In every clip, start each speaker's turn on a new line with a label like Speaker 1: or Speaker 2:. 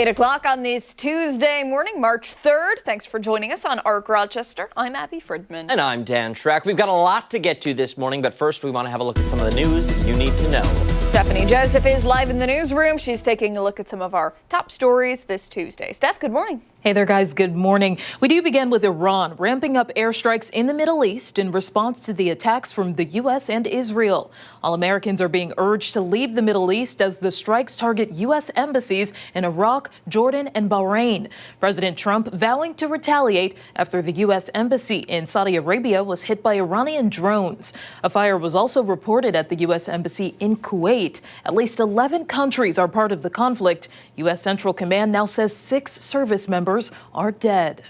Speaker 1: 8 o'clock on this Tuesday morning, March 3rd. Thanks for joining us on ARC Rochester. I'm Abby Fridman.
Speaker 2: And I'm Dan Schreck. We've got a lot to get to this morning, but first we want to have a look at some of the news you need to know.
Speaker 1: Stephanie Joseph is live in the newsroom. She's taking a look at some of our top stories this Tuesday. Steph, good morning.
Speaker 3: Hey there, guys. Good morning. We do begin with Iran ramping up airstrikes in the Middle East in response to the attacks from the U.S. and Israel. All Americans are being urged to leave the Middle East as the strikes target U.S. embassies in Iraq, Jordan, and Bahrain. President Trump vowing to retaliate after the U.S. embassy in Saudi Arabia was hit by Iranian drones. A fire was also reported at the U.S. embassy in Kuwait. At least 11 countries are part of the conflict. U.S. Central Command now says 6 service members are dead.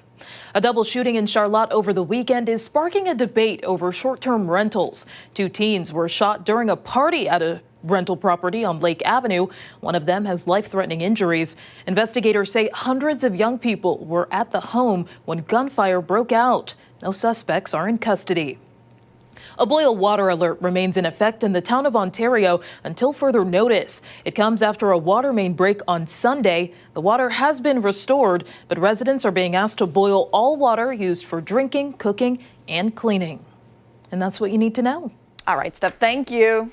Speaker 3: A double shooting in Charlotte over the weekend is sparking a debate over short-term rentals. 2 teens were shot during a party at a rental property on Lake Avenue. One of them has life-threatening injuries. Investigators say hundreds of young people were at the home when gunfire broke out. No suspects are in custody. A boil water alert remains in effect in the town of Ontario until further notice. It comes after a water main break on Sunday. The water has been restored, but residents are being asked to boil all water used for drinking, cooking, and cleaning. And that's what you need to know.
Speaker 1: All right, Steph, thank you.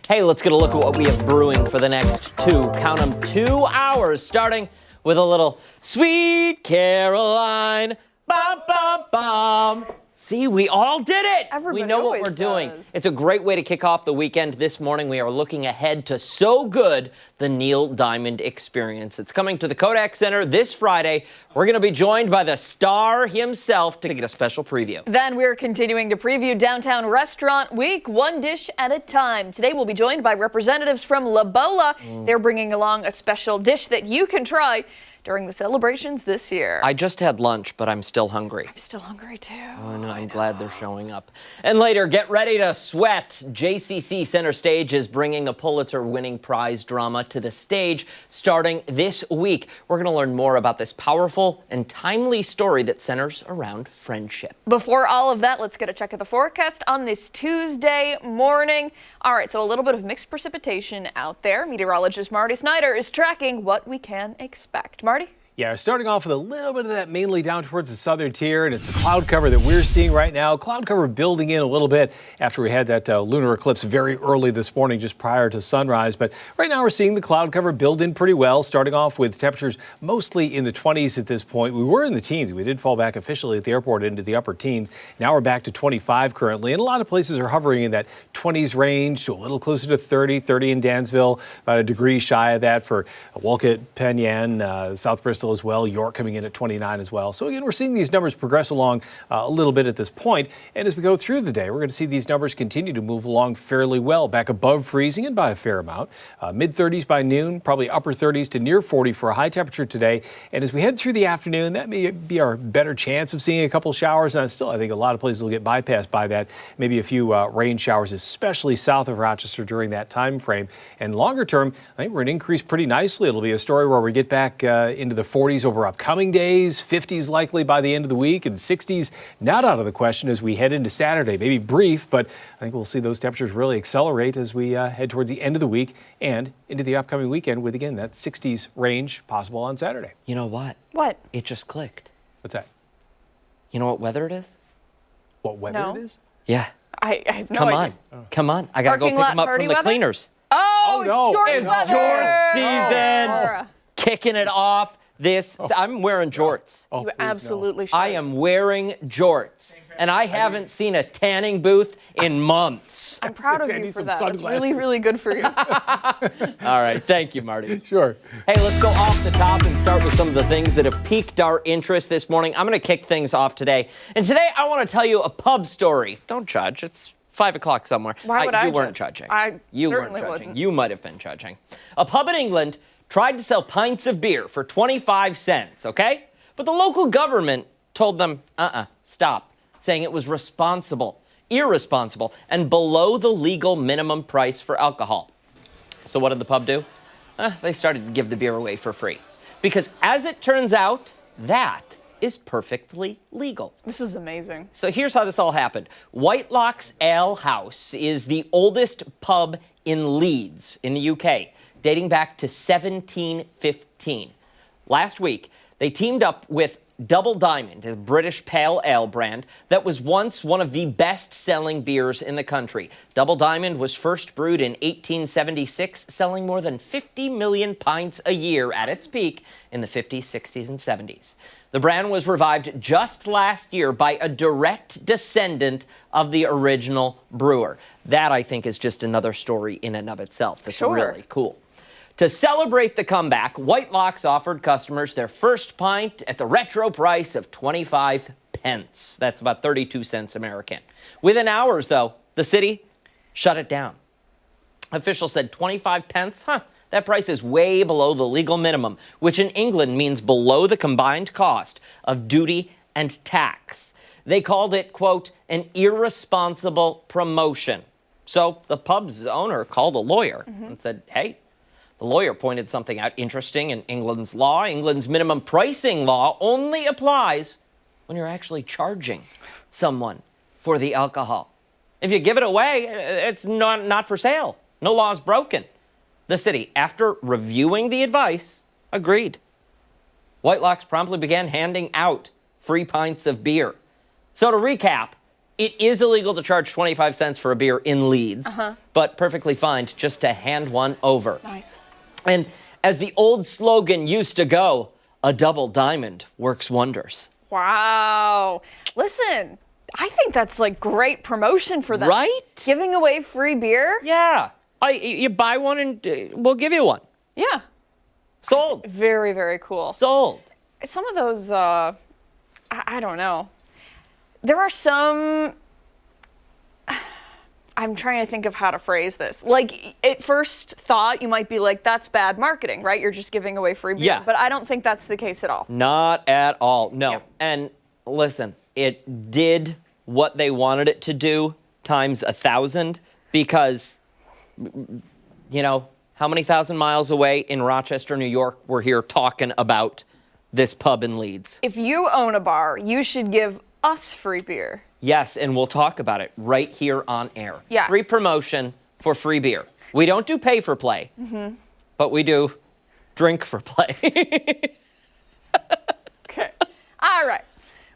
Speaker 2: Hey, let's get a look at what we have brewing for the next count them, 2 hours, starting with a little Sweet Caroline, bum, bum, bum. See, we all did it.
Speaker 1: Everybody
Speaker 2: we know what we're doing.
Speaker 1: does.
Speaker 2: It's a great way to kick off the weekend. This morning, we are looking ahead to So Good, the Neil Diamond Experience. It's coming to the Kodak Center this Friday. We're going to be joined by the star himself to get a special preview.
Speaker 1: Then we're continuing to preview Downtown Restaurant Week, one dish at a time. Today, we'll be joined by representatives from La Bola. They're bringing along a special dish that you can try during the celebrations this year.
Speaker 2: I just had lunch, but I'm still hungry.
Speaker 1: I'm still hungry, too.
Speaker 2: Oh, no, I'm glad they're showing up. And later, get ready to sweat. JCC CenterStage is bringing a Pulitzer-winning prize drama to the stage starting this week. We're going to learn more about this powerful and timely story that centers around friendship.
Speaker 1: Before all of that, let's get a check of the forecast on this Tuesday morning. All right, so a little bit of mixed precipitation out there. Meteorologist Marty Snyder is tracking what we can expect. Marty?
Speaker 4: Yeah, starting off with a little bit of that mainly down towards the southern tier, and it's the cloud cover that we're seeing right now. Cloud cover building in a little bit after we had that lunar eclipse very early this morning, just prior to sunrise. But right now we're seeing the cloud cover build in pretty well, starting off with temperatures mostly in the 20s at this point. We were in the teens. We did fall back officially at the airport into the upper teens. Now we're back to 25 currently, and a lot of places are hovering in that 20s range, to a little closer to 30 in Dansville, about a degree shy of that for Wolcott, Penn South Bristol as well. York coming in at 29 as well. So again, we're seeing these numbers progress along a little bit at this point. And as we go through the day, we're going to see these numbers continue to move along fairly well, back above freezing and by a fair amount. Mid-30s by noon, probably upper 30s to near 40 for a high temperature today. And as we head through the afternoon, that may be our better chance of seeing a couple showers. And still, I think a lot of places will get bypassed by that. Maybe a few rain showers, especially south of Rochester during that time frame. And longer term, I think we're going to increase pretty nicely. It'll be a story where we get back into the 40s over upcoming days, 50s likely by the end of the week, and 60s not out of the question as we head into Saturday. Maybe brief, but I think we'll see those temperatures really accelerate as we head towards the end of the week and into the upcoming weekend with, again, that 60s range possible on Saturday.
Speaker 2: You know what?
Speaker 1: What?
Speaker 2: It just clicked.
Speaker 4: What's that?
Speaker 2: You know what weather it is?
Speaker 4: What weather
Speaker 1: No.
Speaker 4: it is?
Speaker 2: Yeah.
Speaker 1: I have no
Speaker 2: Come
Speaker 1: idea.
Speaker 2: on. Come on. I got to go
Speaker 1: Parking
Speaker 2: pick
Speaker 1: lot
Speaker 2: them up
Speaker 1: party
Speaker 2: from the
Speaker 1: weather?
Speaker 2: cleaners.
Speaker 1: Oh,
Speaker 4: no,
Speaker 1: short
Speaker 4: it's
Speaker 1: weather.
Speaker 2: Jorts season.
Speaker 1: Oh.
Speaker 2: Kicking it off. I'm wearing jorts.
Speaker 4: Oh,
Speaker 1: You
Speaker 4: please, no.
Speaker 1: absolutely should.
Speaker 2: I am wearing jorts, and I haven't seen a tanning booth in months.
Speaker 1: I'm proud of
Speaker 4: say I
Speaker 1: you
Speaker 4: need
Speaker 1: for
Speaker 4: some
Speaker 1: that. It's
Speaker 4: sunglasses.
Speaker 1: really, really good for you.
Speaker 2: All right, thank you, Marty.
Speaker 4: Sure.
Speaker 2: Hey, let's go off the top and start with some of the things that have piqued our interest this morning. I'm going to kick things off today. And today I want to tell you a pub story. Don't judge. It's 5 o'clock somewhere.
Speaker 1: Why would I
Speaker 2: You weren't
Speaker 1: judge?
Speaker 2: judging. You
Speaker 1: certainly
Speaker 2: weren't judging.
Speaker 1: wouldn't.
Speaker 2: You might have been judging. A pub in England tried to sell pints of beer for 25 cents, okay? But the local government told them, stop, saying it was irresponsible, and below the legal minimum price for alcohol. So what did the pub do? They started to give the beer away for free. Because as it turns out, that is perfectly legal.
Speaker 1: This is amazing.
Speaker 2: So here's how this all happened. Whitelock's Ale House is the oldest pub in Leeds in the UK, dating back to 1715. Last week, they teamed up with Double Diamond, a British pale ale brand that was once one of the best-selling beers in the country. Double Diamond was first brewed in 1876, selling more than 50 million pints a year at its peak in the 50s, 60s, and 70s. The brand was revived just last year by a direct descendant of the original brewer. That, I think, is just another story in and of itself. That's really cool. To celebrate the comeback, White Locks offered customers their first pint at the retro price of 25 pence. That's about 32 cents American. Within hours, though, the city shut it down. Officials said 25 pence? That price is way below the legal minimum, which in England means below the combined cost of duty and tax. They called it, quote, an irresponsible promotion. So the pub's owner called a lawyer and said, hey, the lawyer pointed something out interesting in England's law. England's minimum pricing law only applies when you're actually charging someone for the alcohol. If you give it away, it's not for sale. No law is broken. The city, after reviewing the advice, agreed. White Locks promptly began handing out free pints of beer. So to recap, it is illegal to charge 25 cents for a beer in Leeds, but perfectly fine just to hand one over.
Speaker 1: Nice.
Speaker 2: And as the old slogan used to go, a double diamond works wonders.
Speaker 1: Wow. Listen, I think that's like great promotion for them.
Speaker 2: Right?
Speaker 1: Giving away free beer?
Speaker 2: Yeah. You buy one and we'll give you one.
Speaker 1: Yeah.
Speaker 2: Sold.
Speaker 1: Very, very cool.
Speaker 2: Sold.
Speaker 1: Some of those, I don't know. There are some, I'm trying to think of how to phrase this. Like, at first thought, you might be like, that's bad marketing, right? You're just giving away free beer.
Speaker 2: Yeah.
Speaker 1: But I don't think that's the case at all.
Speaker 2: Not at all. No.
Speaker 1: Yeah.
Speaker 2: And listen, it did what they wanted it to do times 1,000 because, you know, how many thousand miles away in Rochester, New York, we're here talking about this pub in Leeds.
Speaker 1: If you own a bar, you should give us free beer.
Speaker 2: Yes, and we'll talk about it right here on air.
Speaker 1: Yes.
Speaker 2: Free promotion for free beer. We don't do pay for play, but we do drink for play.
Speaker 1: Okay. All right.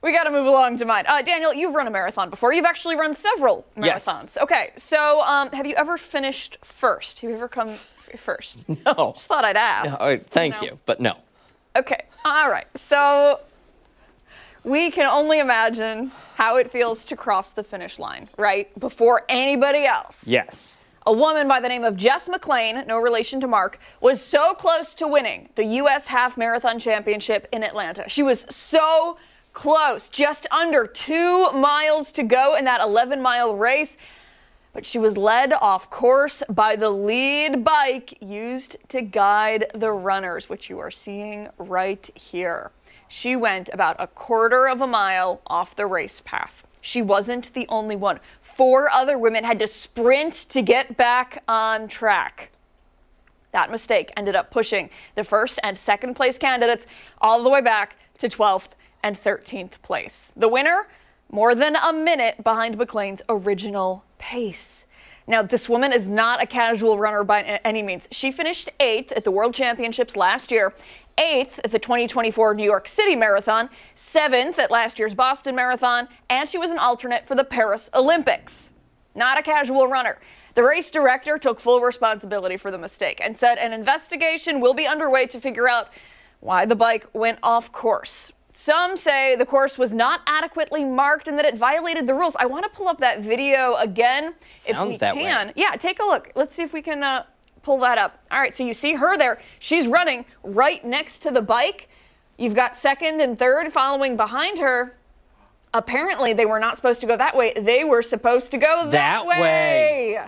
Speaker 1: We got to move along to mine. Daniel, you've run a marathon before. You've actually run several marathons.
Speaker 2: Yes.
Speaker 1: Okay. So have you ever finished first? Have you ever come first?
Speaker 2: No.
Speaker 1: Just thought I'd ask.
Speaker 2: No, thank you, but no.
Speaker 1: Okay. All right. So we can only imagine how it feels to cross the finish line, right? Before anybody else.
Speaker 2: Yes.
Speaker 1: A woman by the name of Jess McLean, no relation to Mark, was so close to winning the U.S. Half Marathon Championship in Atlanta. She was so close, just under 2 miles to go in that 11-mile race. But she was led off course by the lead bike used to guide the runners, which you are seeing right here. She went about 1/4 mile off the race path. She wasn't the only one. 4 other women had to sprint to get back on track. That mistake ended up pushing the first and second place candidates all the way back to 12th and 13th place. The winner, more than a minute behind McLean's original pace. Now, this woman is not a casual runner by any means. She finished 8th at the World Championships last year, 8th at the 2024 New York City Marathon, 7th at last year's Boston Marathon, and she was an alternate for the Paris Olympics. Not a casual runner. The race director took full responsibility for the mistake and said an investigation will be underway to figure out why the bike went off course. Some say the course was not adequately marked and that it violated the rules. I want to pull up that video again if we can. Yeah, take a look. Let's see if we can pull that up. All right, so you see her there. She's running right next to the bike. You've got second and third following behind her. Apparently, they were not supposed to go that way. They were supposed to go that way.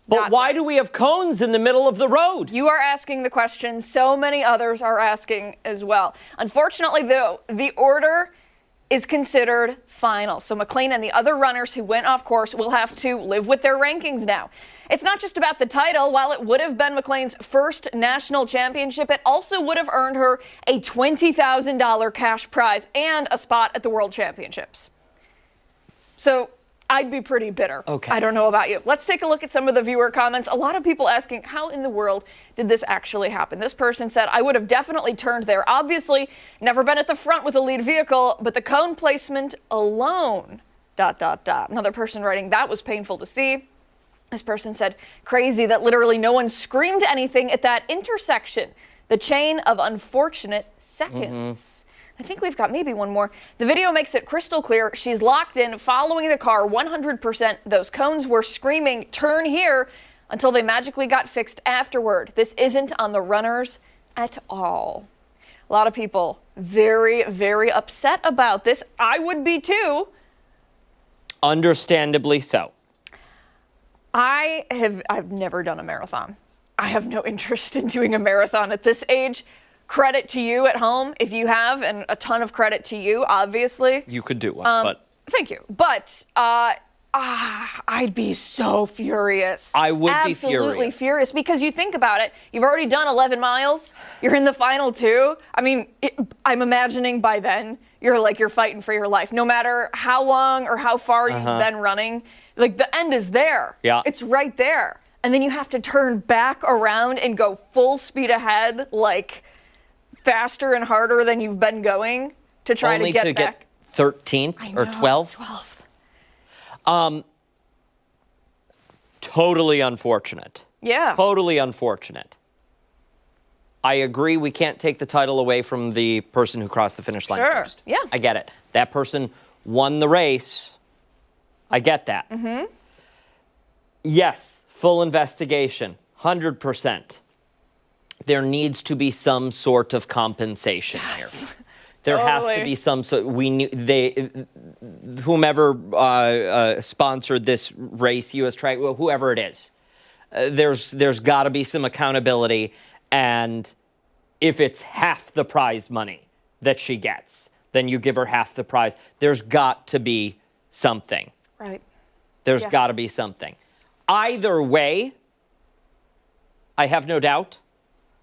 Speaker 2: But why do we have cones in the middle of the road?
Speaker 1: You are asking the question. So many others are asking as well. Unfortunately, though, the order is considered final. So McLean and the other runners who went off course will have to live with their rankings now. It's not just about the title. While it would have been McLean's first national championship, it also would have earned her a $20,000 cash prize and a spot at the World Championships. So I'd be pretty bitter.
Speaker 2: Okay.
Speaker 1: I don't know about you. Let's take a look at some of the viewer comments. A lot of people asking, how in the world did this actually happen? This person said, I would have definitely turned there. Obviously, never been at the front with a lead vehicle, but the cone placement alone, ... Another person writing, that was painful to see. This person said, crazy that literally no one screamed anything at that intersection. The chain of unfortunate seconds. I think we've got maybe one more. The video makes it crystal clear. She's locked in, following the car 100%. Those cones were screaming, turn here, until they magically got fixed afterward. This isn't on the runners at all. A lot of people very, very upset about this. I would be too.
Speaker 2: Understandably so.
Speaker 1: I've never done a marathon. I have no interest in doing a marathon at this age. Credit to you at home if you have, and a ton of credit to you, obviously.
Speaker 2: You could do one, but
Speaker 1: Thank you. But I'd be so furious.
Speaker 2: I would be
Speaker 1: absolutely furious because you think about it. You've already done 11 miles. You're in the final 2. I mean, I'm imagining by then you're fighting for your life, no matter how long or how far you've been running. Like, the end is there.
Speaker 2: Yeah.
Speaker 1: It's right there. And then you have to turn back around and go full speed ahead, like faster and harder than you've been going to try
Speaker 2: only
Speaker 1: to get
Speaker 2: to
Speaker 1: back.
Speaker 2: get 13th or 12th. Totally unfortunate.
Speaker 1: Yeah.
Speaker 2: Totally unfortunate. I agree we can't take the title away from the person who crossed the finish line
Speaker 1: Sure.
Speaker 2: first.
Speaker 1: Yeah.
Speaker 2: I get it. That person won the race. I get that. Yes, full investigation, 100%. There needs to be some sort of compensation here. There has to
Speaker 1: Totally.
Speaker 2: be some sort. Whomever sponsored this race, U.S. Track, whoever it is, there's got to be some accountability. And if it's half the prize money that she gets, then you give her half the prize. There's got to be something.
Speaker 1: Right.
Speaker 2: There's
Speaker 1: Yeah.
Speaker 2: got to be something. Either way, I have no doubt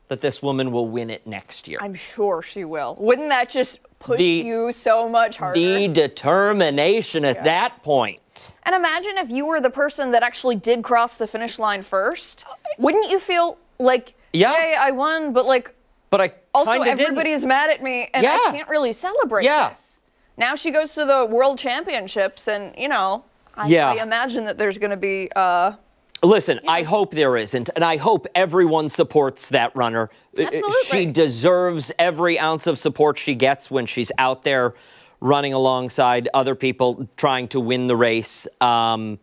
Speaker 2: that this woman will win it next year.
Speaker 1: I'm sure she will. Wouldn't that just push
Speaker 2: The-
Speaker 1: you so much harder?
Speaker 2: The determination at that point.
Speaker 1: And imagine if you were the person that actually did cross the finish line first. Wouldn't you feel like,
Speaker 2: Yeah.
Speaker 1: yay, I won, but like,
Speaker 2: But I
Speaker 1: also
Speaker 2: kinda didn't.
Speaker 1: everybody's mad at me and I
Speaker 2: Yeah.
Speaker 1: can't really celebrate
Speaker 2: Yeah.
Speaker 1: this. Now she goes to the World Championships and, I imagine that there's going to be...
Speaker 2: Listen, I hope there isn't, and I hope everyone supports that runner.
Speaker 1: Absolutely.
Speaker 2: She deserves every ounce of support she gets when she's out there running alongside other people trying to win the race. And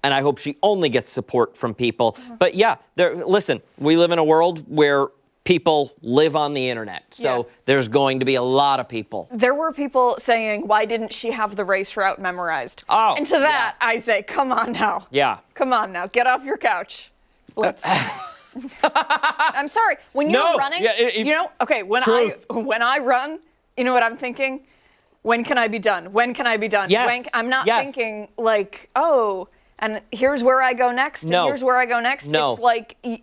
Speaker 2: I hope she only gets support from people. But yeah, listen, we live in a world where people live on the internet. So there's going to be a lot of people.
Speaker 1: There were people saying, why didn't she have the race route memorized?
Speaker 2: Oh,
Speaker 1: and to that, I say, come on now.
Speaker 2: Yeah.
Speaker 1: Come on now. Get off your couch. Let's... I'm sorry. When you're
Speaker 2: No,
Speaker 1: running,
Speaker 2: yeah,
Speaker 1: okay, when I run, you know what I'm thinking? When can I be done? When can I be done?
Speaker 2: Yes.
Speaker 1: I'm not
Speaker 2: Yes.
Speaker 1: thinking like, oh, and here's where I go next, and
Speaker 2: No.
Speaker 1: here's where I go next.
Speaker 2: No.
Speaker 1: It's like
Speaker 2: A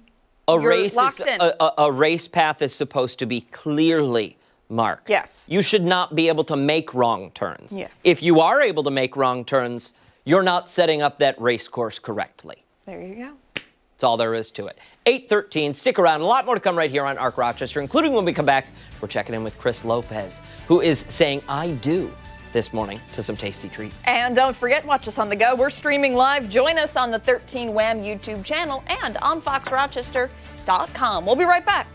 Speaker 1: you're
Speaker 2: race
Speaker 1: locked
Speaker 2: is
Speaker 1: in.
Speaker 2: a race path is supposed to be clearly marked.
Speaker 1: Yes.
Speaker 2: You should not be able to make wrong turns.
Speaker 1: Yeah.
Speaker 2: If you are able to make wrong turns, you're not setting up that race course correctly.
Speaker 1: There you go.
Speaker 2: That's all there is to it. 8:13. Stick around. A lot more to come right here on Arc Rochester, including when we come back, we're checking in with Chris Lopez, who is saying I do this morning to some tasty treats.
Speaker 1: And don't forget, watch us on the go. We're streaming live. Join us on the 13 Wham YouTube channel and on foxrochester.com. We'll be right back.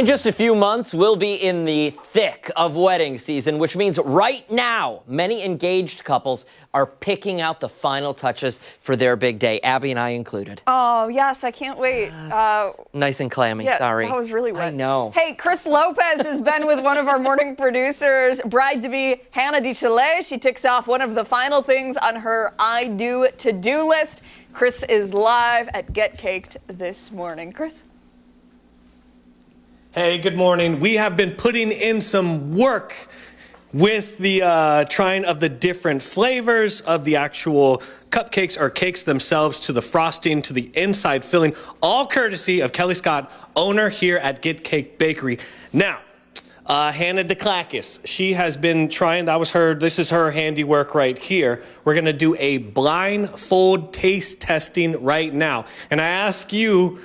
Speaker 2: In just a few months, we'll be in the thick of wedding season, which means right now, many engaged couples are picking out the final touches for their big day, Abby and I included.
Speaker 1: Oh, yes, I can't wait.
Speaker 2: Nice and clammy,
Speaker 1: Yeah,
Speaker 2: sorry.
Speaker 1: that was really wet.
Speaker 2: I know.
Speaker 1: Hey, Chris Lopez has been with one of our morning producers, bride-to-be Hannah DiChile. She ticks off one of the final things on her I do to-do list. Chris is live at Get Caked this morning. Chris?
Speaker 5: Hey, good morning. We have been putting in some work with the trying of the different flavors of the actual cupcakes or cakes themselves, to the frosting, to the inside filling, all courtesy of Kelly Scott, owner here at Get Cake Bakery. Now, Hannah DeClakis, she has been trying, this is her handiwork right here. We're gonna do a blindfold taste testing right now. And I ask you,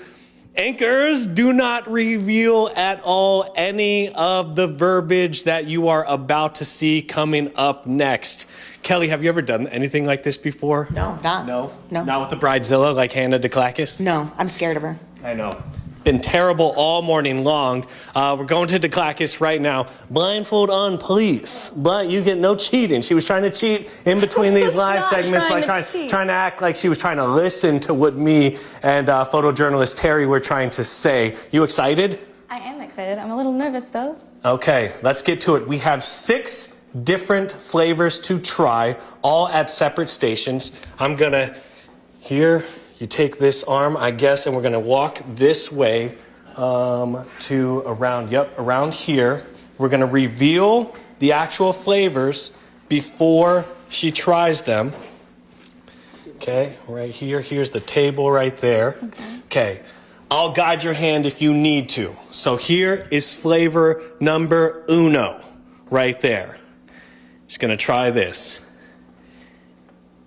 Speaker 5: anchors, do not reveal at all any of the verbiage that you are about to see coming up next. Kelly, have you ever done anything like this before?
Speaker 6: No, not.
Speaker 5: No?
Speaker 6: No.
Speaker 5: Not with the bridezilla like Hannah DeClakis?
Speaker 6: No, I'm scared of her.
Speaker 5: I know. Been terrible all morning long. We're going to DeClakis right now. Blindfold on, please. But you get no cheating. She was trying to cheat in between these live segments by trying to act like she was trying to listen to what me and photojournalist Terry were trying to say. You excited?
Speaker 7: I am excited. I'm a little nervous though.
Speaker 5: Okay, let's get to it. We have 6 different flavors to try, all at separate stations. I'm gonna, here, you take this arm, I guess, and we're gonna walk this way to around here. We're gonna reveal the actual flavors before she tries them. Okay, right here, here's the table right there. Okay, I'll guide your hand if you need to. So here is flavor number 1, right there. Just gonna try this.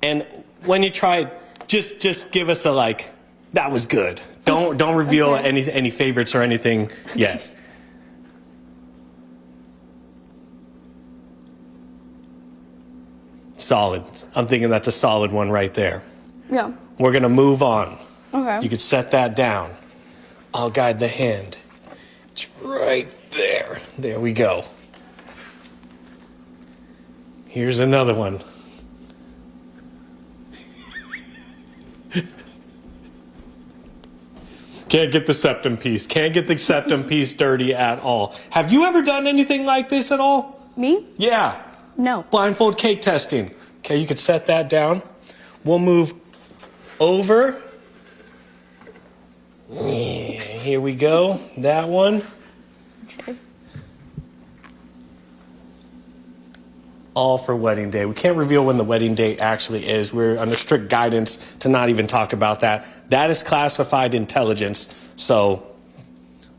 Speaker 5: And when you try it, just give us a like, that was good. Don't reveal any favorites or anything yet. Solid. I'm thinking that's a solid one right there.
Speaker 7: Yeah.
Speaker 5: We're gonna move on.
Speaker 7: Okay.
Speaker 5: You could set that down. I'll guide the hand. It's right there. There we go. Here's another one. Can't get the septum piece. Can't get the septum piece dirty at all. Have you ever done anything like this at all?
Speaker 7: Me?
Speaker 5: Yeah.
Speaker 7: No.
Speaker 5: Blindfold cake testing. Okay, you could set that down. We'll move over. Yeah, here we go. That one.
Speaker 7: Okay.
Speaker 5: All for wedding day. We can't reveal when the wedding date actually is. We're under strict guidance to not even talk about that. That is classified intelligence. So,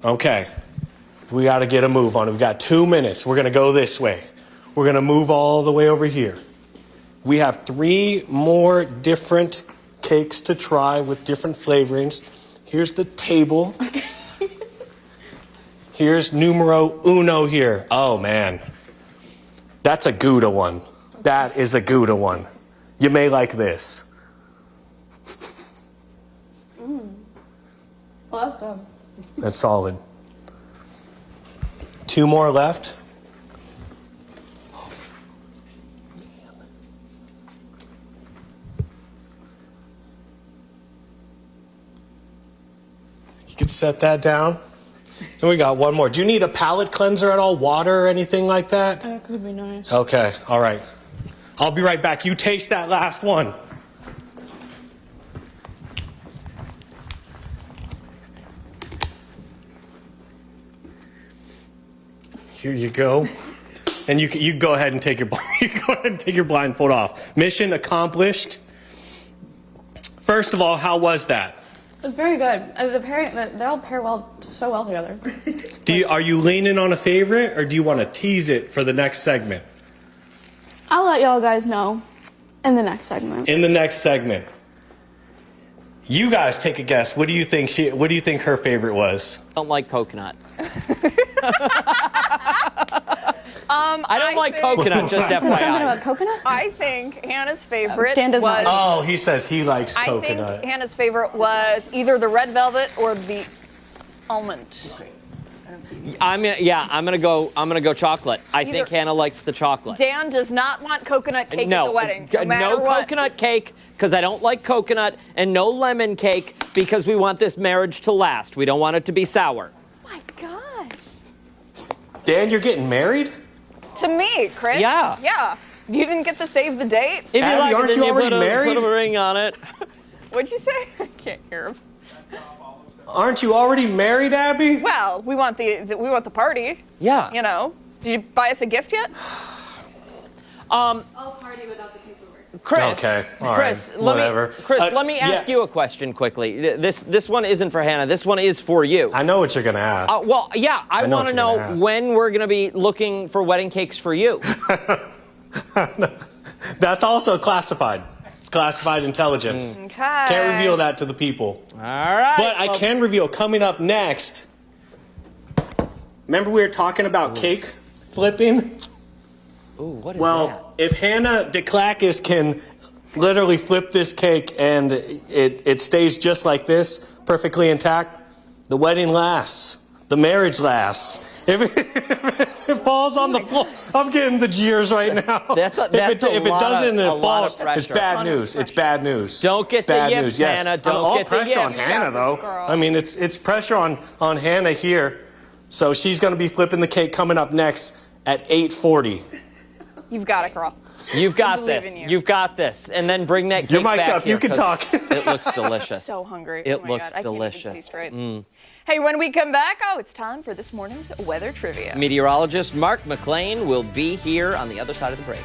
Speaker 5: okay. We got to get a move on it. We've got 2 minutes. We're going to go this way. We're going to move all the way over here. We have 3 more different cakes to try with different flavorings. Here's the table. Here's numero 1 here. Oh, man. That's a Gouda one. That is a Gouda one. You may like this.
Speaker 7: Well, that's good.
Speaker 5: That's solid. 2 more left. Oh, man. You could set that down. And we got 1 more. Do you need a palate cleanser at all? Water or anything like that?
Speaker 7: That could be nice.
Speaker 5: Okay, all right. I'll be right back. You taste that last one. Here you go. And you go ahead and take your blindfold off. Mission accomplished. First of all, how was that?
Speaker 7: It's very good. They all pair so well together.
Speaker 5: Are you leaning on a favorite, or do you want to tease it for the next segment?
Speaker 7: I'll let y'all guys know in the next segment.
Speaker 5: In the next segment. You guys take a guess. What do you think her favorite was?
Speaker 2: Don't like coconut. I don't like coconut, just
Speaker 7: Something
Speaker 2: FYI.
Speaker 7: about coconut?
Speaker 1: I think Hannah's favorite
Speaker 7: Dan does not.
Speaker 1: was...
Speaker 5: Oh, he says he likes
Speaker 1: I
Speaker 5: coconut.
Speaker 1: think Hannah's favorite was either the red velvet or the almond.
Speaker 2: I'm gonna go chocolate. I think Hannah likes the chocolate.
Speaker 1: Dan does not want coconut cake at the wedding. No matter
Speaker 2: no
Speaker 1: what.
Speaker 2: coconut cake because I don't like coconut, and no lemon cake because we want this marriage to last. We don't want it to be sour.
Speaker 1: Oh my gosh.
Speaker 5: Dan, you're getting married?
Speaker 1: To me, Chris.
Speaker 2: Yeah.
Speaker 1: Yeah. You didn't get to save the date?
Speaker 2: If
Speaker 5: Abby,
Speaker 2: you like
Speaker 5: aren't
Speaker 2: it, then
Speaker 5: you already
Speaker 2: put
Speaker 5: married?
Speaker 2: a ring on it.
Speaker 1: What'd you say? I can't hear him.
Speaker 5: Aren't you already married, Abby?
Speaker 1: Well, we want the party.
Speaker 2: Yeah.
Speaker 1: You know. Did you buy us a gift yet?
Speaker 7: I'll party without the paperwork.
Speaker 2: Chris.
Speaker 5: Okay. All
Speaker 2: Chris,
Speaker 5: right. Whatever.
Speaker 2: Let me ask you a question quickly. This one isn't for Hannah. This one is for you.
Speaker 5: I know what you're gonna ask.
Speaker 2: I
Speaker 5: know
Speaker 2: want to
Speaker 5: what you're
Speaker 2: know
Speaker 5: gonna ask.
Speaker 2: when we're going to be looking for wedding cakes for you.
Speaker 5: That's also classified. It's classified intelligence.
Speaker 1: Okay.
Speaker 5: Can't reveal that to the people.
Speaker 2: All right.
Speaker 5: But I can reveal coming up next. Remember we were talking about cake flipping?
Speaker 2: Ooh, what is that?
Speaker 5: Well, if Hannah DeClackis can literally flip this cake and it stays just like this, perfectly intact, the wedding lasts. The marriage lasts. If it falls on the floor, I'm getting the jeers right now.
Speaker 2: That's
Speaker 5: if it doesn't and it falls,
Speaker 2: pressure.
Speaker 5: it's bad news. It's bad news.
Speaker 2: Don't get the
Speaker 5: bad
Speaker 2: yips,
Speaker 5: news. Yes.
Speaker 2: Hannah. Don't
Speaker 5: all
Speaker 2: get the
Speaker 5: pressure on
Speaker 2: yips.
Speaker 5: Hannah, though.
Speaker 1: Girl.
Speaker 5: I mean, it's pressure on Hannah here. So she's going to be flipping the cake coming up next at 8:40.
Speaker 1: You've got it, girl.
Speaker 2: You've got
Speaker 1: believe
Speaker 2: this.
Speaker 1: in you.
Speaker 2: You've got this. And then bring that cake
Speaker 5: You're mic'd
Speaker 2: back
Speaker 5: up.
Speaker 2: here,
Speaker 5: You can
Speaker 2: 'cause
Speaker 5: talk.
Speaker 2: It looks delicious.
Speaker 1: So hungry.
Speaker 2: It
Speaker 1: Oh my
Speaker 2: looks
Speaker 1: God. I can't even see
Speaker 2: delicious.
Speaker 1: straight. Hey, when we come back, it's time for this morning's weather trivia.
Speaker 2: Meteorologist Mark McLean will be here on the other side of the break.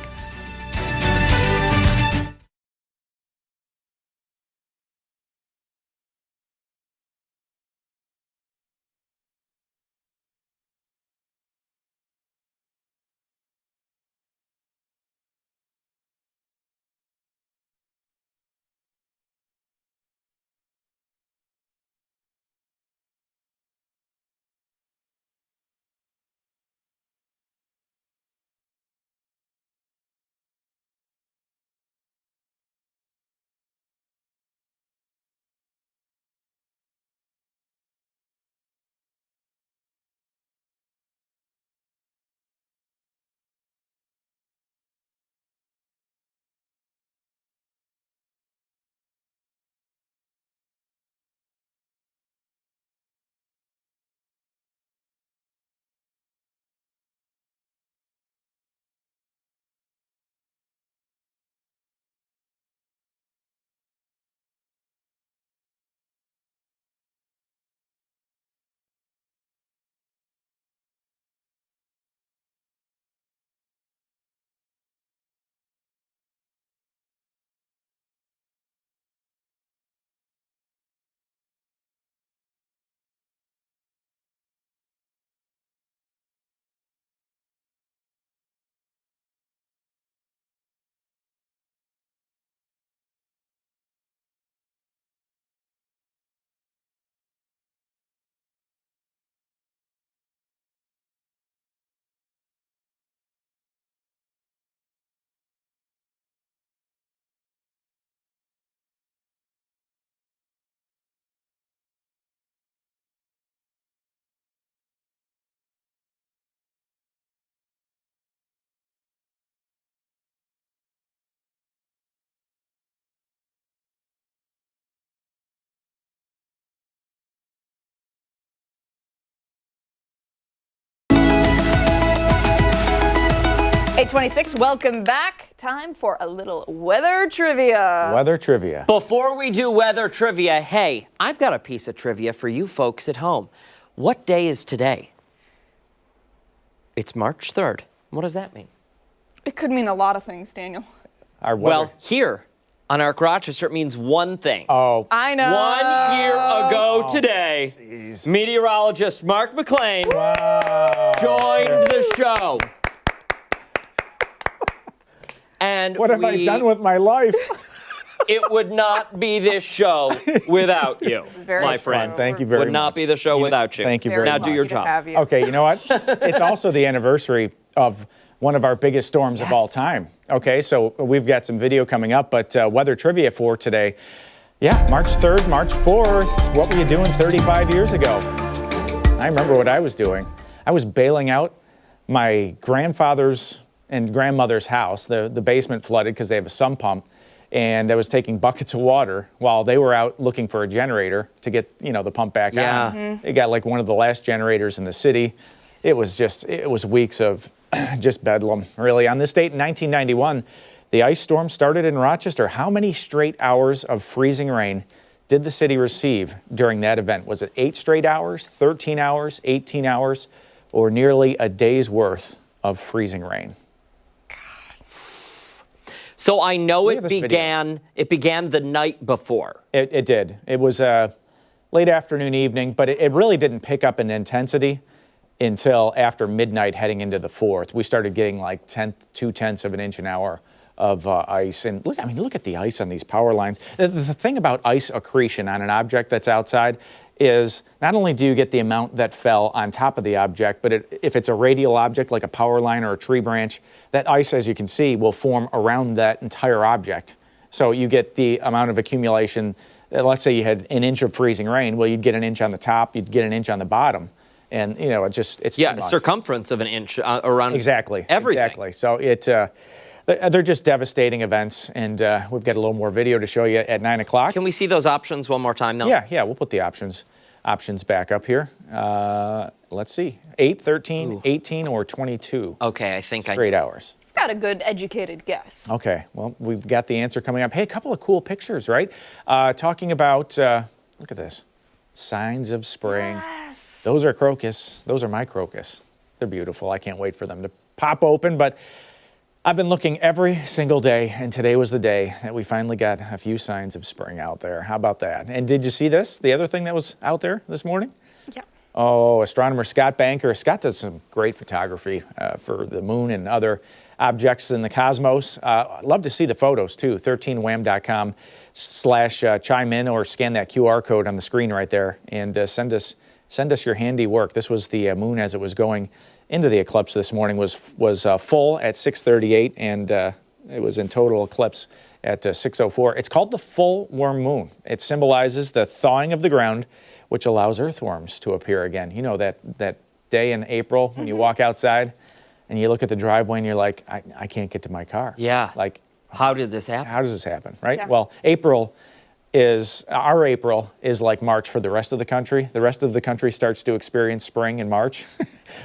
Speaker 1: Hey, 26, welcome back. Time for a little weather trivia.
Speaker 6: Weather trivia.
Speaker 2: Before we do weather trivia, hey, I've got a piece of trivia for you folks at home. What day is today? It's March 3rd. What does that mean?
Speaker 1: It could mean a lot of things, Daniel.
Speaker 6: Our weather.
Speaker 2: Well, here on Arc Rochester, it means one thing.
Speaker 6: Oh,
Speaker 1: I know.
Speaker 2: 1 year ago today, meteorologist Mark McLean joined the show. And
Speaker 6: what have I done with my life?
Speaker 2: It would not be this show without you,
Speaker 1: very
Speaker 2: my
Speaker 1: true.
Speaker 2: friend.
Speaker 6: Thank you very much.
Speaker 2: Would not be the show without you.
Speaker 6: Thank you
Speaker 1: Very
Speaker 6: very
Speaker 2: Now
Speaker 6: much.
Speaker 2: do your
Speaker 1: lucky to
Speaker 2: job.
Speaker 1: have you.
Speaker 6: Okay, you know what? It's also the anniversary of one of our biggest storms of all time. Okay, so we've got some video coming up, but weather trivia for today. Yeah, March 3rd, March 4th. What were you doing 35 years ago? I remember what I was doing. I was bailing out my grandfather's and grandmother's house. The basement flooded because they have a sump pump. And I was taking buckets of water while they were out looking for a generator to get, the pump back on. They got like one of the last generators in the city. It was weeks of just bedlam, really. On this date in 1991, the ice storm started in Rochester. How many straight hours of freezing rain did the city receive during that event? Was it 8 straight hours, 13 hours, 18 hours, or nearly a day's worth of freezing rain?
Speaker 2: So I know it began the night before.
Speaker 6: It did. It was a late afternoon, evening, but it really didn't pick up in intensity until after midnight heading into the 4th. We started getting like 2/10 of an inch an hour of ice. And look at the ice on these power lines. The thing about ice accretion on an object that's outside is not only do you get the amount that fell on top of the object, but if it's a radial object like a power line or a tree branch, that ice, as you can see, will form around that entire object. So you get the amount of accumulation. Let's say you had an inch of freezing rain. Well, you'd get an inch on the top, you'd get an inch on the bottom. And, it's too much.
Speaker 2: Circumference of an inch around
Speaker 6: exactly
Speaker 2: everything.
Speaker 6: Exactly. So they're just devastating events, and we've got a little more video to show you at 9 o'clock.
Speaker 2: Can we see those options one more time, though?
Speaker 6: Yeah, we'll put the options back up here. Let's see, 8, 13, 18, or 22.
Speaker 2: Okay, I think
Speaker 6: straight hours.
Speaker 1: Got a good educated guess.
Speaker 6: Okay, well, we've got the answer coming up. Hey, a couple of cool pictures, right? Talking about, look at this, signs of spring.
Speaker 1: Yes.
Speaker 6: Those are crocus. Those are my crocus. They're beautiful. I can't wait for them to pop open, but I've been looking every single day, and today was the day that we finally got a few signs of spring out there. How about that? And did you see this? The other thing that was out there this morning?
Speaker 1: Yeah.
Speaker 6: Oh, astronomer Scott Banker. Scott does some great photography for the moon and other objects in the cosmos. Love to see the photos, too. 13wham.com/chime in or scan that QR code on the screen right there and send us your handy work. This was the moon as it was going into the eclipse this morning, was full at 6:38, and it was in total eclipse at 6:04. It's called the full worm moon. It symbolizes the thawing of the ground, which allows earthworms to appear again. You know, that day in April when you walk outside and you look at the driveway and you're like, I can't get to my car.
Speaker 2: Yeah.
Speaker 6: Like,
Speaker 2: how did this happen?
Speaker 6: How does this happen, right?
Speaker 1: Yeah.
Speaker 6: Well, our April is like March for the rest of the country. The rest of the country starts to experience spring in March.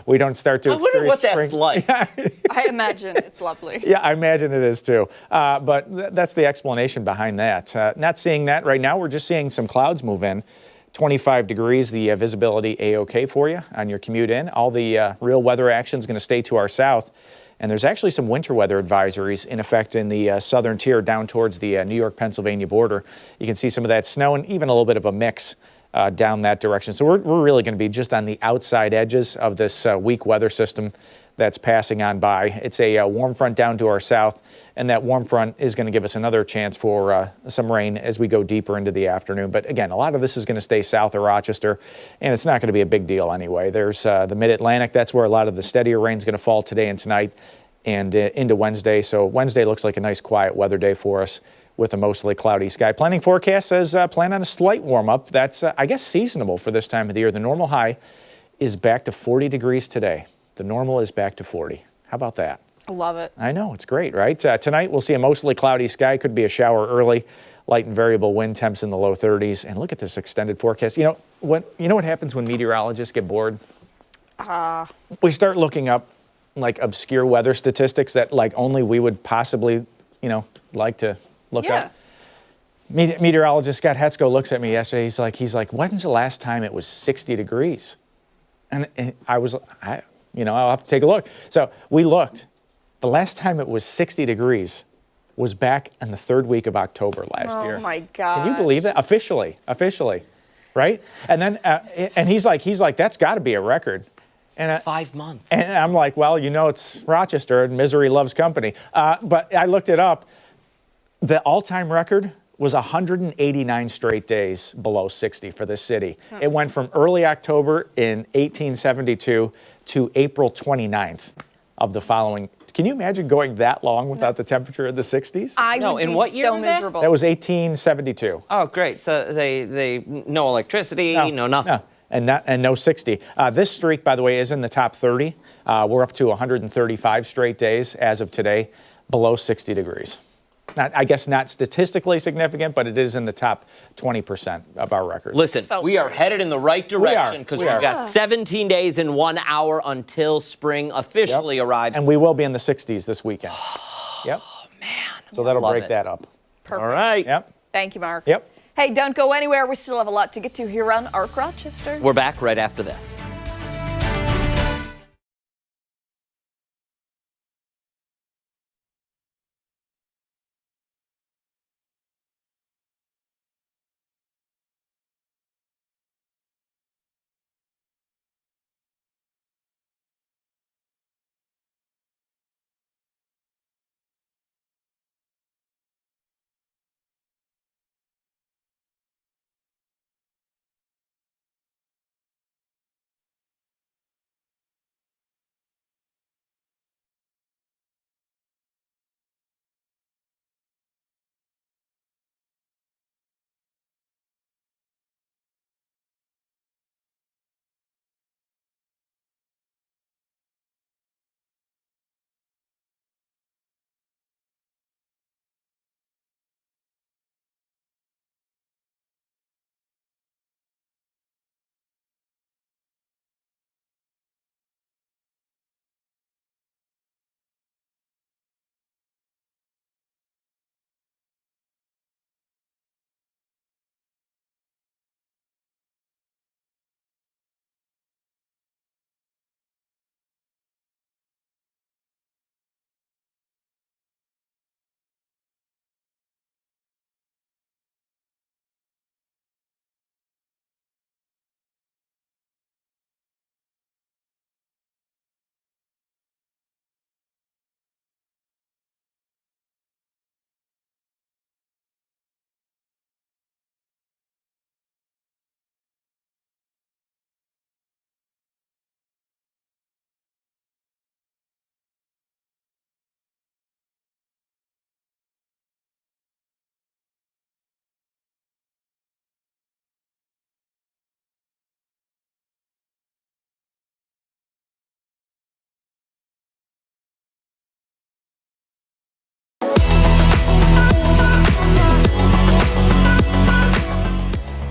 Speaker 6: We don't start to experience spring.
Speaker 2: I wonder what that's like.
Speaker 1: I imagine it's lovely.
Speaker 6: Yeah, I imagine it is too. But that's the explanation behind that. Not seeing that right now. We're just seeing some clouds move in. 25 degrees, the visibility A-OK for you on your commute in. All the real weather action is going to stay to our south. And there's actually some winter weather advisories in effect in the southern tier down towards the New York-Pennsylvania border. You can see some of that snow and even a little bit of a mix down that direction. So we're really going to be just on the outside edges of this weak weather system that's passing on by. It's a warm front down to our south, and that warm front is going to give us another chance for some rain as we go deeper into the afternoon. But again, a lot of this is going to stay south of Rochester, and it's not going to be a big deal anyway. There's the mid-Atlantic. That's where a lot of the steadier rain is going to fall today and tonight and into Wednesday. So Wednesday looks like a nice quiet weather day for us with a mostly cloudy sky. Planning forecast says plan on a slight warm-up. That's, I guess, seasonable for this time of the year. The normal high is back to 40 degrees today. The normal is back to 40. How about that?
Speaker 1: I love it.
Speaker 6: I know, it's great, right? Tonight we'll see a mostly cloudy sky. Could be a shower early. Light and variable wind temps in the low 30s. And look at this extended forecast. You know what happens when meteorologists get bored? We start looking up like obscure weather statistics that like only we would possibly, like to look up. Meteorologist Scott Hetzko looks at me yesterday. He's like, when's the last time it was 60 degrees? And I'll have to take a look. So we looked. The last time it was 60 degrees was back in the third week of October last year.
Speaker 1: Oh my God.
Speaker 6: Can you believe that? Officially, right? And then, and he's like, that's got to be a record. And
Speaker 2: 5 months.
Speaker 6: And I'm like, well, it's Rochester and misery loves company. But I looked it up. The all-time record was 189 straight days below 60 for this city. It went from early October in 1872 to April 29th of the following. Can you imagine going that long without the temperature in the 60s?
Speaker 2: In what year
Speaker 1: so
Speaker 2: was that?
Speaker 1: miserable.
Speaker 6: That was 1872.
Speaker 2: Oh, great. So they no electricity, no nothing.
Speaker 6: and no 60. This streak, by the way, is in the top 30. We're up to 135 straight days as of today, below 60 degrees. I guess not statistically significant, but it is in the top 20% of our records.
Speaker 2: Listen, we are headed in the right direction because we've got 17 days and 1 hour until spring officially arrives.
Speaker 6: And we will be in the 60s this weekend. Yep.
Speaker 2: Oh, man.
Speaker 6: So that'll
Speaker 2: Love
Speaker 6: break
Speaker 2: it.
Speaker 6: that up.
Speaker 1: Perfect.
Speaker 2: All right.
Speaker 6: Yep.
Speaker 1: Thank you, Mark.
Speaker 6: Yep.
Speaker 1: Hey, don't go anywhere. We still have a lot to get to here on Arc Rochester.
Speaker 2: We're back right after this.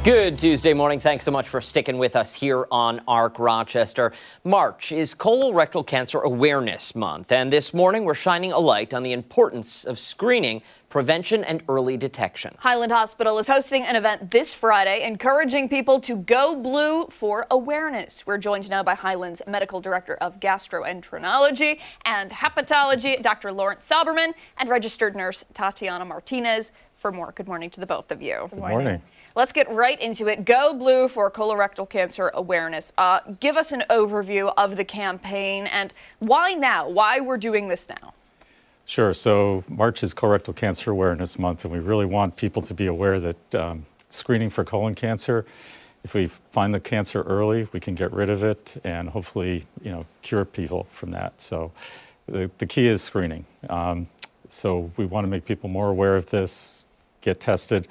Speaker 2: Good Tuesday morning. Thanks so much for sticking with us here on Arc Rochester. March is Colorectal Cancer Awareness Month, and this morning we're shining a light on the importance of screening, prevention, and early detection.
Speaker 1: Highland Hospital is hosting an event this Friday encouraging people to go blue for awareness. We're joined now by Highland's Medical Director of Gastroenterology and Hepatology, Dr. Lawrence Sauberman, and registered nurse Tatiana Martinez for more. Good morning to the both of you.
Speaker 8: Good morning.
Speaker 1: Let's get right into it. Go Blue for Colorectal Cancer Awareness. Give us an overview of the campaign and why now? Why we're doing this now?
Speaker 8: Sure. So March is Colorectal Cancer Awareness Month, and we really want people to be aware that screening for colon cancer, if we find the cancer early, we can get rid of it and hopefully, cure people from that. So the key is screening. So we want to make people more aware of this, get tested.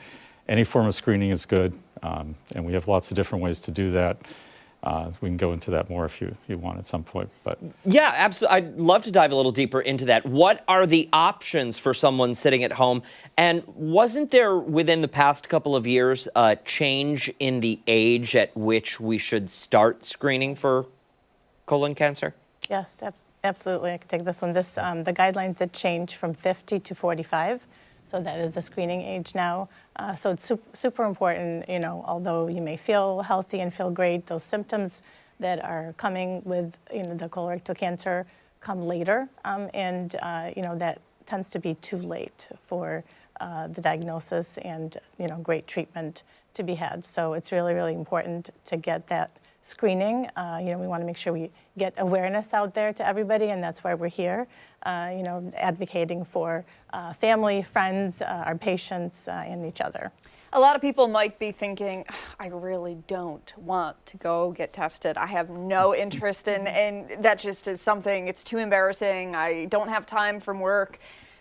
Speaker 8: Any form of screening is good, and we have lots of different ways to do that. We can go into that more if you want at some point. But
Speaker 2: yeah, absolutely. I'd love to dive a little deeper into that. What are the options for someone sitting at home? And wasn't there, within the past couple of years, a change in the age at which we should start screening for colon cancer?
Speaker 9: Yes, absolutely. I can take this one. The guidelines did change from 50 to 45. So that is the screening age now. So it's super important, although you may feel healthy and feel great, those symptoms that are coming with, the colorectal cancer come later. And that tends to be too late for the diagnosis and, great treatment to be had. So it's really, really important to get that screening. We want to make sure we get awareness out there to everybody, and that's why we're here, advocating for family, friends, our patients, and each other.
Speaker 1: A lot of people might be thinking, I really don't want to go get tested. I have no interest in that just is something, it's too embarrassing. I don't have time from work.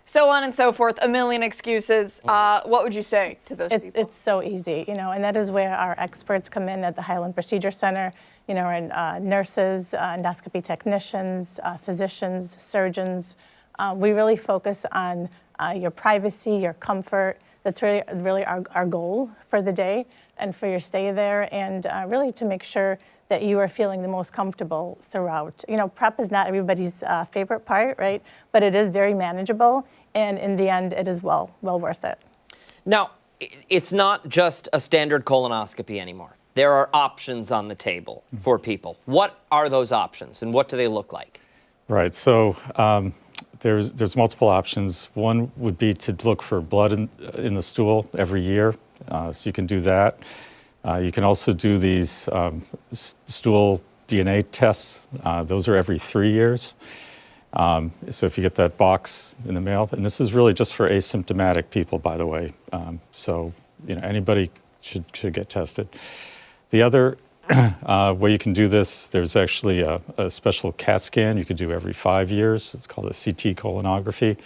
Speaker 1: So on and so forth, a million excuses. What would you say to those people?
Speaker 9: It's so easy, and that is where our experts come in at the Highland Procedure Center, and nurses, endoscopy technicians, physicians, surgeons. We really focus on your privacy, your comfort. That's really our goal for the day and for your stay there, and really to make sure that you are feeling the most comfortable throughout. Prep is not everybody's favorite part, right? But it is very manageable, and in the end, it is well worth it.
Speaker 2: Now, it's not just a standard colonoscopy anymore. There are options on the table for people. What are those options, and what do they look like?
Speaker 8: Right. So there's multiple options. One would be to look for blood in the stool every year. So you can do that. You can also do these stool DNA tests. Those are every 3 years. So if you get that box in the mail, and this is really just for asymptomatic people, by the way. So anybody should get tested. The other way you can do this, there's actually a special CAT scan you could do every 5 years. It's called a CT colonography.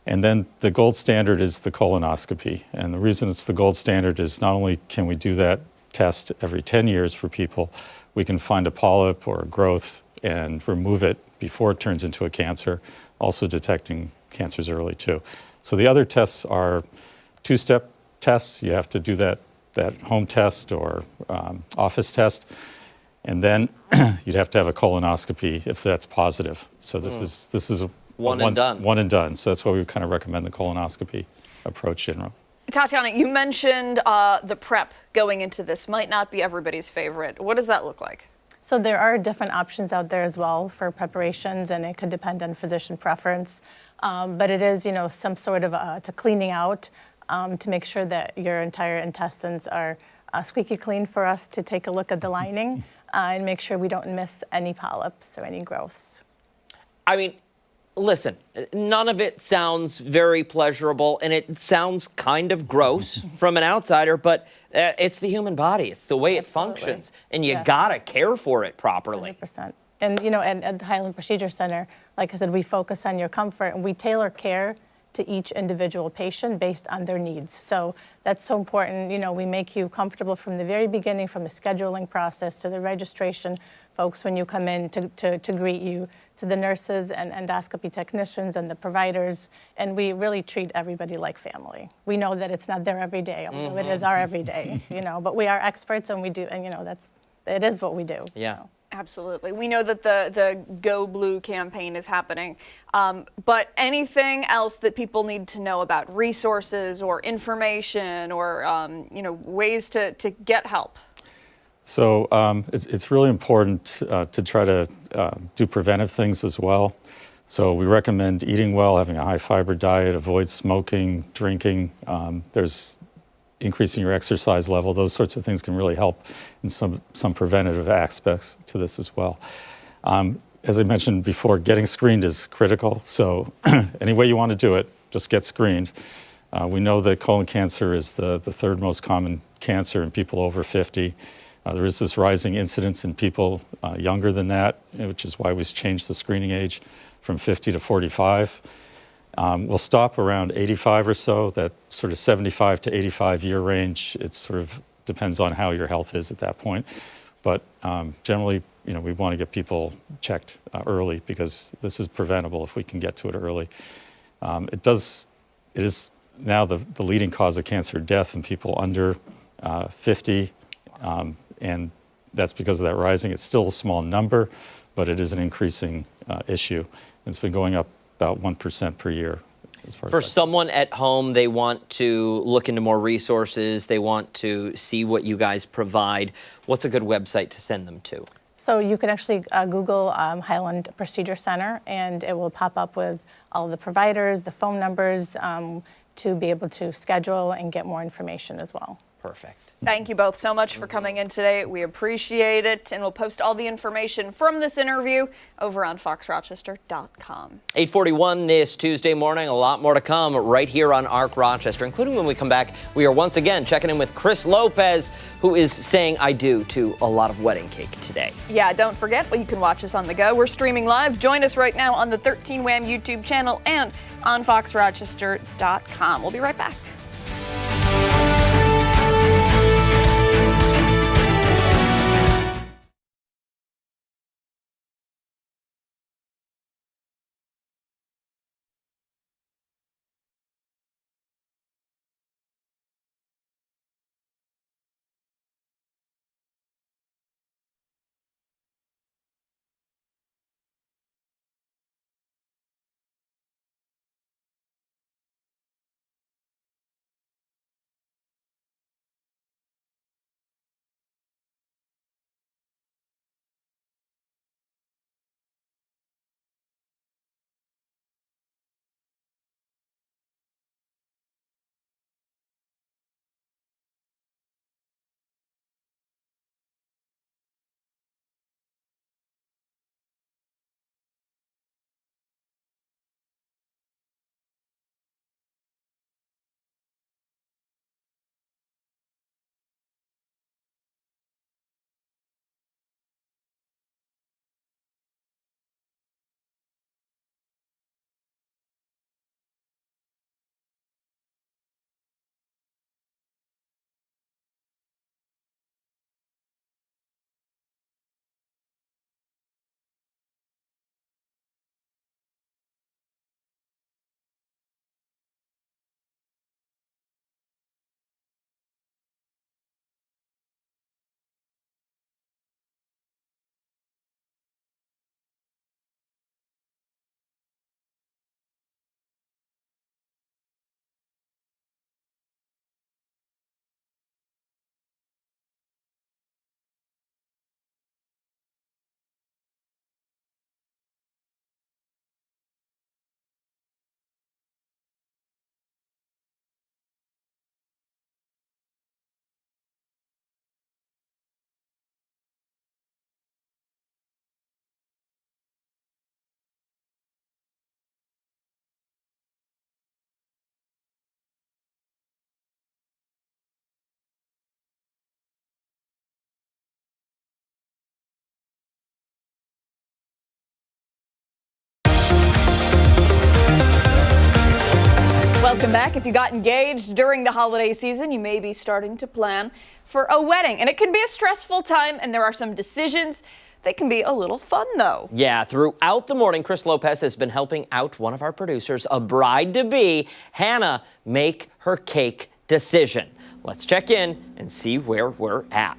Speaker 8: And then the gold standard is the colonoscopy. And the reason it's the gold standard is not only can we do that test every 10 years for people, we can find a polyp or a growth and remove it before it turns into a cancer, also detecting cancers early too. So the other tests are two-step tests. You have to do that home test or office test. And then you'd have to have a colonoscopy if that's positive. So this is
Speaker 2: One and done.
Speaker 8: One and done. So that's why we kind of recommend the colonoscopy approach generally.
Speaker 1: Tatiana, you mentioned the prep going into this might not be everybody's favorite. What does that look like?
Speaker 9: So there are different options out there as well for preparations, and it could depend on physician preference. But it is, some sort of to cleaning out to make sure that your entire intestines are squeaky clean for us to take a look at the lining and make sure we don't miss any polyps or any growths.
Speaker 2: I mean, listen, none of it sounds very pleasurable, and it sounds kind of gross from an outsider, but it's the human body. It's the way it functions, and you gotta care for it properly.
Speaker 9: 100%. And, at the Highland Procedure Center, like I said, we focus on your comfort, and we tailor care to each individual patient based on their needs. So that's so important. We make you comfortable from the very beginning, from the scheduling process to the registration folks when you come in to greet you, to the nurses and endoscopy technicians and the providers. And we really treat everybody like family. We know that it's not there every day, although it is our every day, but we are experts, and we do, and it is what we do.
Speaker 2: Yeah.
Speaker 9: So.
Speaker 1: Absolutely. We know that the Go Blue campaign is happening, but anything else that people need to know about resources or information or ways to get help?
Speaker 8: So it's really important to try to do preventive things as well. So we recommend eating well, having a high fiber diet, avoid smoking, drinking. There's increasing your exercise level. Those sorts of things can really help in some preventative aspects to this as well. As I mentioned before, getting screened is critical. So any way you want to do it, just get screened. We know that colon cancer is the third most common cancer in people over 50. There is this rising incidence in people younger than that, which is why we've changed the screening age from 50 to 45. We'll stop around 85 or so, that sort of 75 to 85 year range. It sort of depends on how your health is at that point. But generally, we want to get people checked early because this is preventable if we can get to it early. It is now the leading cause of cancer death in people under 50. And that's because of that rising. It's still a small number, but it is an increasing issue. It's been going up about 1% per year.
Speaker 2: For someone at home, they want to look into more resources, they want to see what you guys provide. What's a good website to send them to?
Speaker 9: So you can actually Google Highland Procedure Center, and it will pop up with all the providers, the phone numbers, to be able to schedule and get more information as well.
Speaker 2: perfect.
Speaker 1: Thank you both so much for coming in today. We appreciate it, and we'll post all the information from this interview over on foxrochester.com.
Speaker 2: 8:41 this Tuesday morning. A lot more to come right here on Arc Rochester, including when we come back. We are once again checking in with Chris Lopez, who is saying I do to a lot of wedding cake today.
Speaker 1: Yeah, don't forget, you can watch us on the go. We're streaming live. Join us right now on the 13 Wham YouTube channel and on foxrochester.com. We'll be right back. Welcome back. If you got engaged during the holiday season, you may be starting to plan for a wedding. And it can be a stressful time, and there are some decisions that can be a little fun, though.
Speaker 2: Yeah, throughout the morning, Chris Lopez has been helping out one of our producers, a bride-to-be, Hannah, make her cake decision. Let's check in and see where we're at.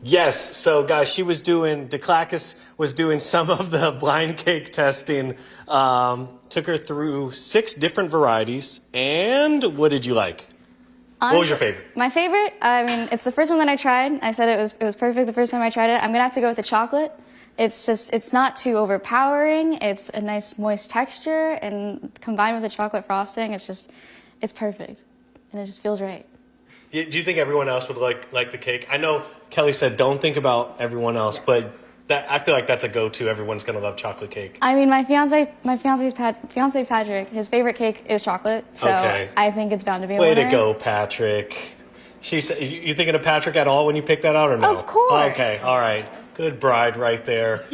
Speaker 5: Yes, so guys, DeClacus was doing some of the blind cake testing. Took her through 6 different varieties. And what did you like? What was your favorite?
Speaker 7: My favorite, I mean, it's the first one that I tried. I said it was perfect the first time I tried it. I'm gonna have to go with the chocolate. It's not too overpowering. It's a nice moist texture, and combined with the chocolate frosting, it's perfect. And it just feels right.
Speaker 5: Do you think everyone else would like the cake? I know Kelly said don't think about everyone else, but I feel like that's a go-to. Everyone's gonna love chocolate cake.
Speaker 7: I mean, my fiance Patrick, his favorite cake is chocolate, so
Speaker 5: Okay.
Speaker 7: I think it's bound to be a
Speaker 5: Way
Speaker 7: winner.
Speaker 5: to go, Patrick. You thinking of Patrick at all when you picked that out or no?
Speaker 7: Of course.
Speaker 5: Okay, all right. Good bride right there.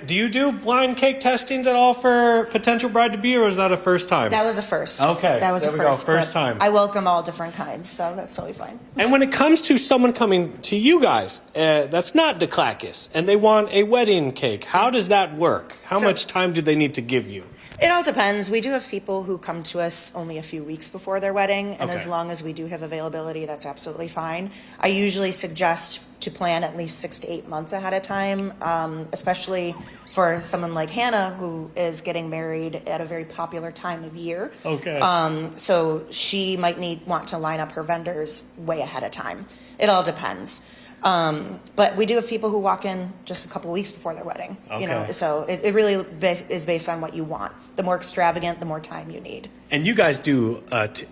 Speaker 5: Do you do blind cake testings at all for potential bride-to-be, or is that a first time?
Speaker 10: That was a first.
Speaker 5: Okay,
Speaker 10: That was
Speaker 5: there
Speaker 10: a
Speaker 5: we go,
Speaker 10: first.
Speaker 5: first
Speaker 10: but
Speaker 5: time.
Speaker 10: I welcome all different kinds, so that's totally fine.
Speaker 5: And when it comes to someone coming to you guys, that's not DeClacus, and they want a wedding cake, how does that work? How much time do they need to give you?
Speaker 10: It all depends. We do have people who come to us only a few weeks before their wedding, and as
Speaker 5: Okay.
Speaker 10: long as we do have availability, that's absolutely fine. I usually suggest to plan at least 6 to 8 months ahead of time, especially for someone like Hannah, who is getting married at a very popular time of year.
Speaker 5: Okay.
Speaker 10: So she might want to line up her vendors way ahead of time. It all depends. But we do have people who walk in just a couple weeks before their wedding. You know,
Speaker 5: Okay.
Speaker 10: so it really is based on what you want. The more extravagant, the more time you need.
Speaker 5: And you guys do,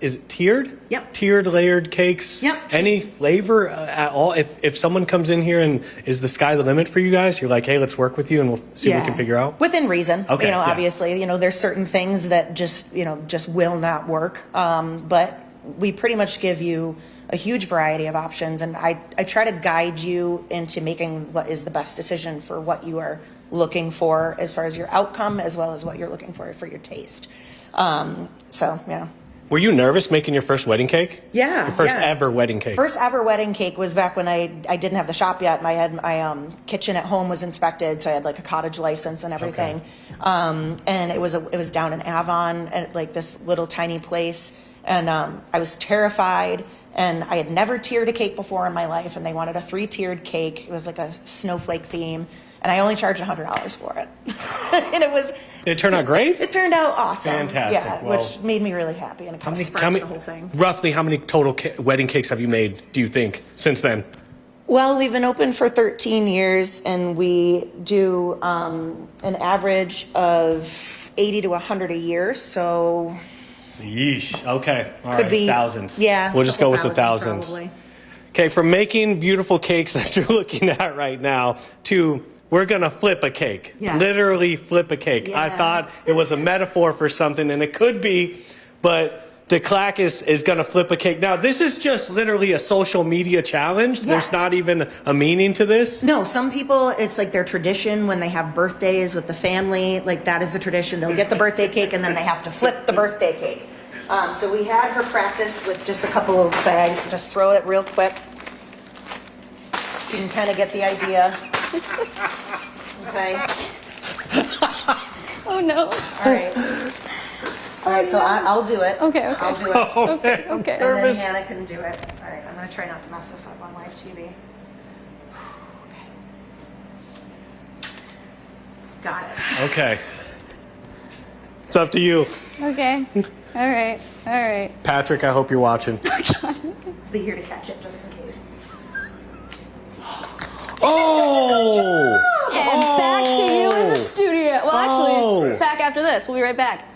Speaker 5: is it tiered?
Speaker 10: Yep.
Speaker 5: Tiered, layered cakes?
Speaker 10: Yep.
Speaker 5: Any flavor at all? If someone comes in here and is the sky the limit for you guys, you're like, hey, let's work with you and we'll see what we can figure out?
Speaker 10: Within reason.
Speaker 5: Okay,
Speaker 10: You know,
Speaker 5: yeah.
Speaker 10: obviously, you know, there's certain things that just will not work. But we pretty much give you a huge variety of options. And I try to guide you into making what is the best decision for what you are looking for as far as your outcome, as well as what you're looking for your taste. So, yeah.
Speaker 5: Were you nervous making your first wedding cake?
Speaker 10: Yeah.
Speaker 5: Your first
Speaker 10: yeah.
Speaker 5: ever wedding cake?
Speaker 10: First ever wedding cake was back when I didn't have the shop yet. My kitchen at home was inspected, so I had like a cottage license and everything. And it was down in Avon at like this little tiny place, and I was terrified. And I had never tiered a cake before in my life, and they wanted a 3-tiered cake. It was like a snowflake theme, and I only charged $100 for it. And
Speaker 5: Did it turn out great?
Speaker 10: it turned out awesome.
Speaker 5: Fantastic.
Speaker 10: Yeah,
Speaker 5: Well,
Speaker 10: which made me really happy, and it kind of sparked the whole thing.
Speaker 5: Roughly how many total wedding cakes have you made, do you think, since then?
Speaker 10: Well, we've been open for 13 years, and we do an average of 80 to 100 a year. So
Speaker 5: Yeesh. Okay. All
Speaker 10: could
Speaker 5: right.
Speaker 10: be
Speaker 5: Thousands.
Speaker 10: Yeah,
Speaker 5: We'll just go with the
Speaker 10: thousand,
Speaker 5: thousands.
Speaker 10: probably.
Speaker 5: Okay. From making beautiful cakes that you're looking at right now to we're going to flip a cake.
Speaker 10: Yes.
Speaker 5: Literally flip a cake. I
Speaker 10: Yeah.
Speaker 5: thought it was a metaphor for something, and it could be, but the clack is going to flip a cake. Now, this is just literally a social media challenge.
Speaker 10: Yeah.
Speaker 5: There's not even a meaning to this.
Speaker 10: No, some people, it's like their tradition when they have birthdays with the family. Like that is the tradition. They'll get the birthday cake and then they have to flip the birthday cake. So we had her practice with just a couple of bags. Just throw it real quick so you can kind of get the idea. Okay.
Speaker 7: Oh no.
Speaker 10: All right. All right, so I'll do it.
Speaker 7: Okay.
Speaker 10: I'll do it.
Speaker 7: Okay.
Speaker 10: And then
Speaker 5: Nervous.
Speaker 10: Hannah can do it. All right, I'm going to try not to mess this up on live TV. Okay. Got it.
Speaker 5: Okay. It's up to you.
Speaker 7: Okay. All right. All right.
Speaker 5: Patrick, I hope you're watching.
Speaker 10: Be here to catch it just in case.
Speaker 5: Oh!
Speaker 7: And back to you in the studio. Well, actually,
Speaker 5: Oh.
Speaker 7: back after this. We'll be right back.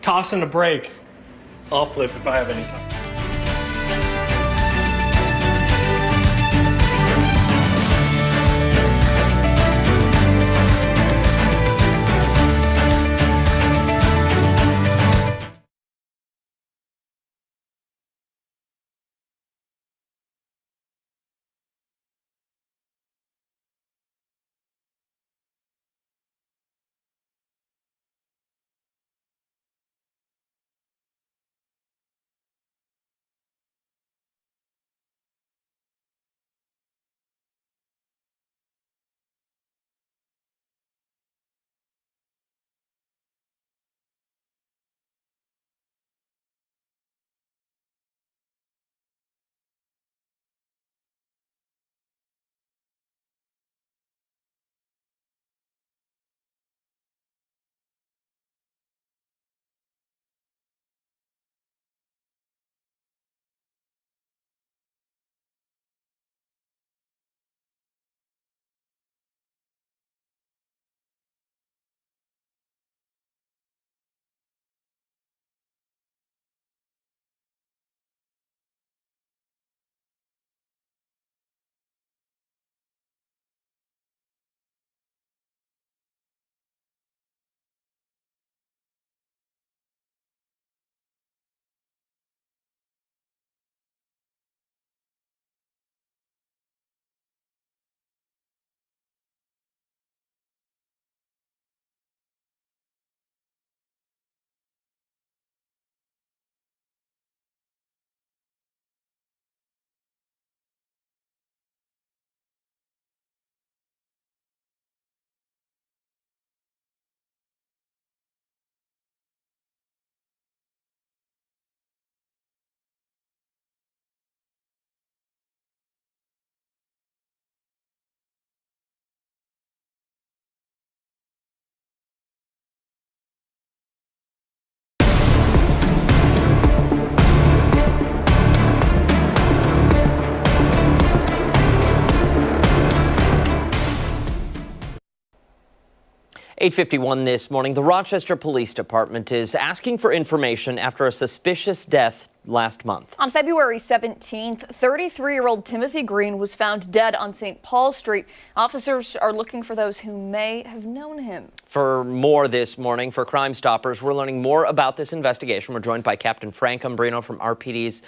Speaker 5: Tossing a break. I'll flip if I have any time.
Speaker 2: 8:51 this morning, the Rochester Police Department is asking for information after a suspicious death last month.
Speaker 1: On February 17th, 33-year-old Timothy Green was found dead on St. Paul Street. Officers are looking for those who may have known him.
Speaker 2: For more this morning, for Crime Stoppers, we're learning more about this investigation. We're joined by Captain Frank Umbrino from RPD's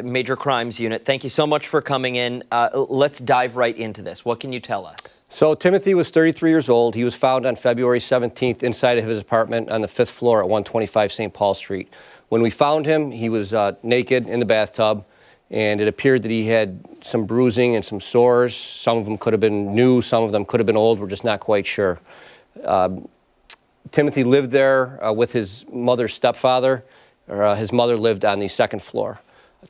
Speaker 2: Major Crimes Unit. Thank you so much for coming in. Let's dive right into this. What can you tell us?
Speaker 11: So Timothy was 33 years old. He was found on February 17th inside of his apartment on the 5th floor at 125 St. Paul Street. When we found him, he was naked in the bathtub, and it appeared that he had some bruising and some sores. Some of them could have been new, some of them could have been old. We're just not quite sure. Timothy lived there with his mother's stepfather. His mother lived on the 2nd floor.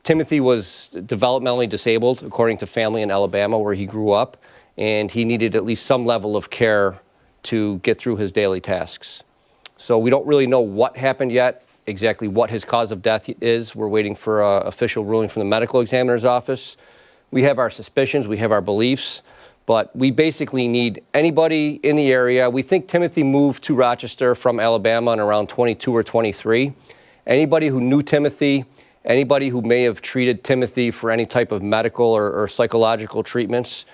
Speaker 11: Timothy was developmentally disabled, according to family in Alabama, where he grew up, and he needed at least some level of care to get through his daily tasks. So we don't really know what happened yet, exactly what his cause of death is. We're waiting for an official ruling from the medical examiner's office. We have our suspicions, we have our beliefs, but we basically need anybody in the area. We think Timothy moved to Rochester from Alabama in around 22 or 23. Anybody who knew Timothy, anybody who may have treated Timothy for any type of medical or psychological treatments,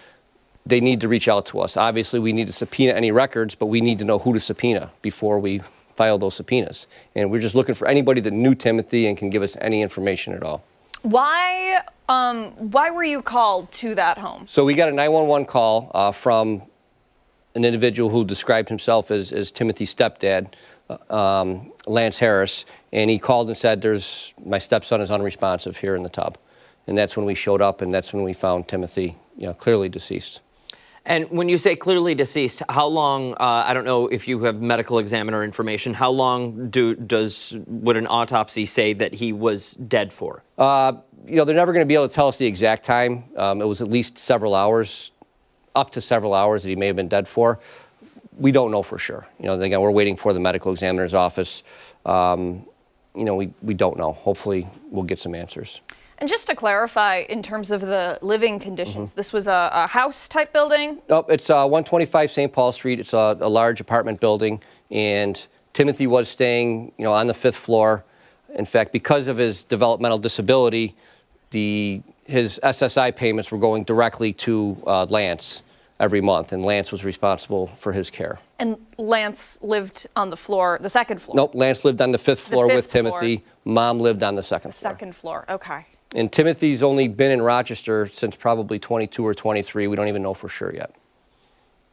Speaker 11: they need to reach out to us. Obviously, we need to subpoena any records, but we need to know who to subpoena before we file those subpoenas. And we're just looking for anybody that knew Timothy and can give us any information at all.
Speaker 1: Why were you called to that home?
Speaker 11: So we got a 911 call from an individual who described himself as Timothy's stepdad, Lance Harris, and he called and said, my stepson is unresponsive here in the tub. And that's when we showed up, and that's when we found Timothy, clearly deceased.
Speaker 2: And when you say clearly deceased, how long, I don't know if you have medical examiner information, how long would an autopsy say that he was dead for?
Speaker 11: They're never going to be able to tell us the exact time. It was at least several hours, up to several hours that he may have been dead for. We don't know for sure. Again, we're waiting for the medical examiner's office. We don't know. Hopefully, we'll get some answers.
Speaker 1: And just to clarify, in terms of the living conditions, this was a house-type building?
Speaker 11: Nope, it's 125 St. Paul Street. It's a large apartment building, and Timothy was staying, on the 5th floor. In fact, because of his developmental disability, his SSI payments were going directly to Lance every month, and Lance was responsible for his care.
Speaker 1: And Lance lived on the floor, the 2nd floor?
Speaker 11: Nope, Lance lived on the 5th floor with Timothy.
Speaker 1: Floor.
Speaker 11: Mom lived on the 2nd floor.
Speaker 1: 2nd floor, okay.
Speaker 11: And Timothy's only been in Rochester since probably 22 or 23. We don't even know for sure yet.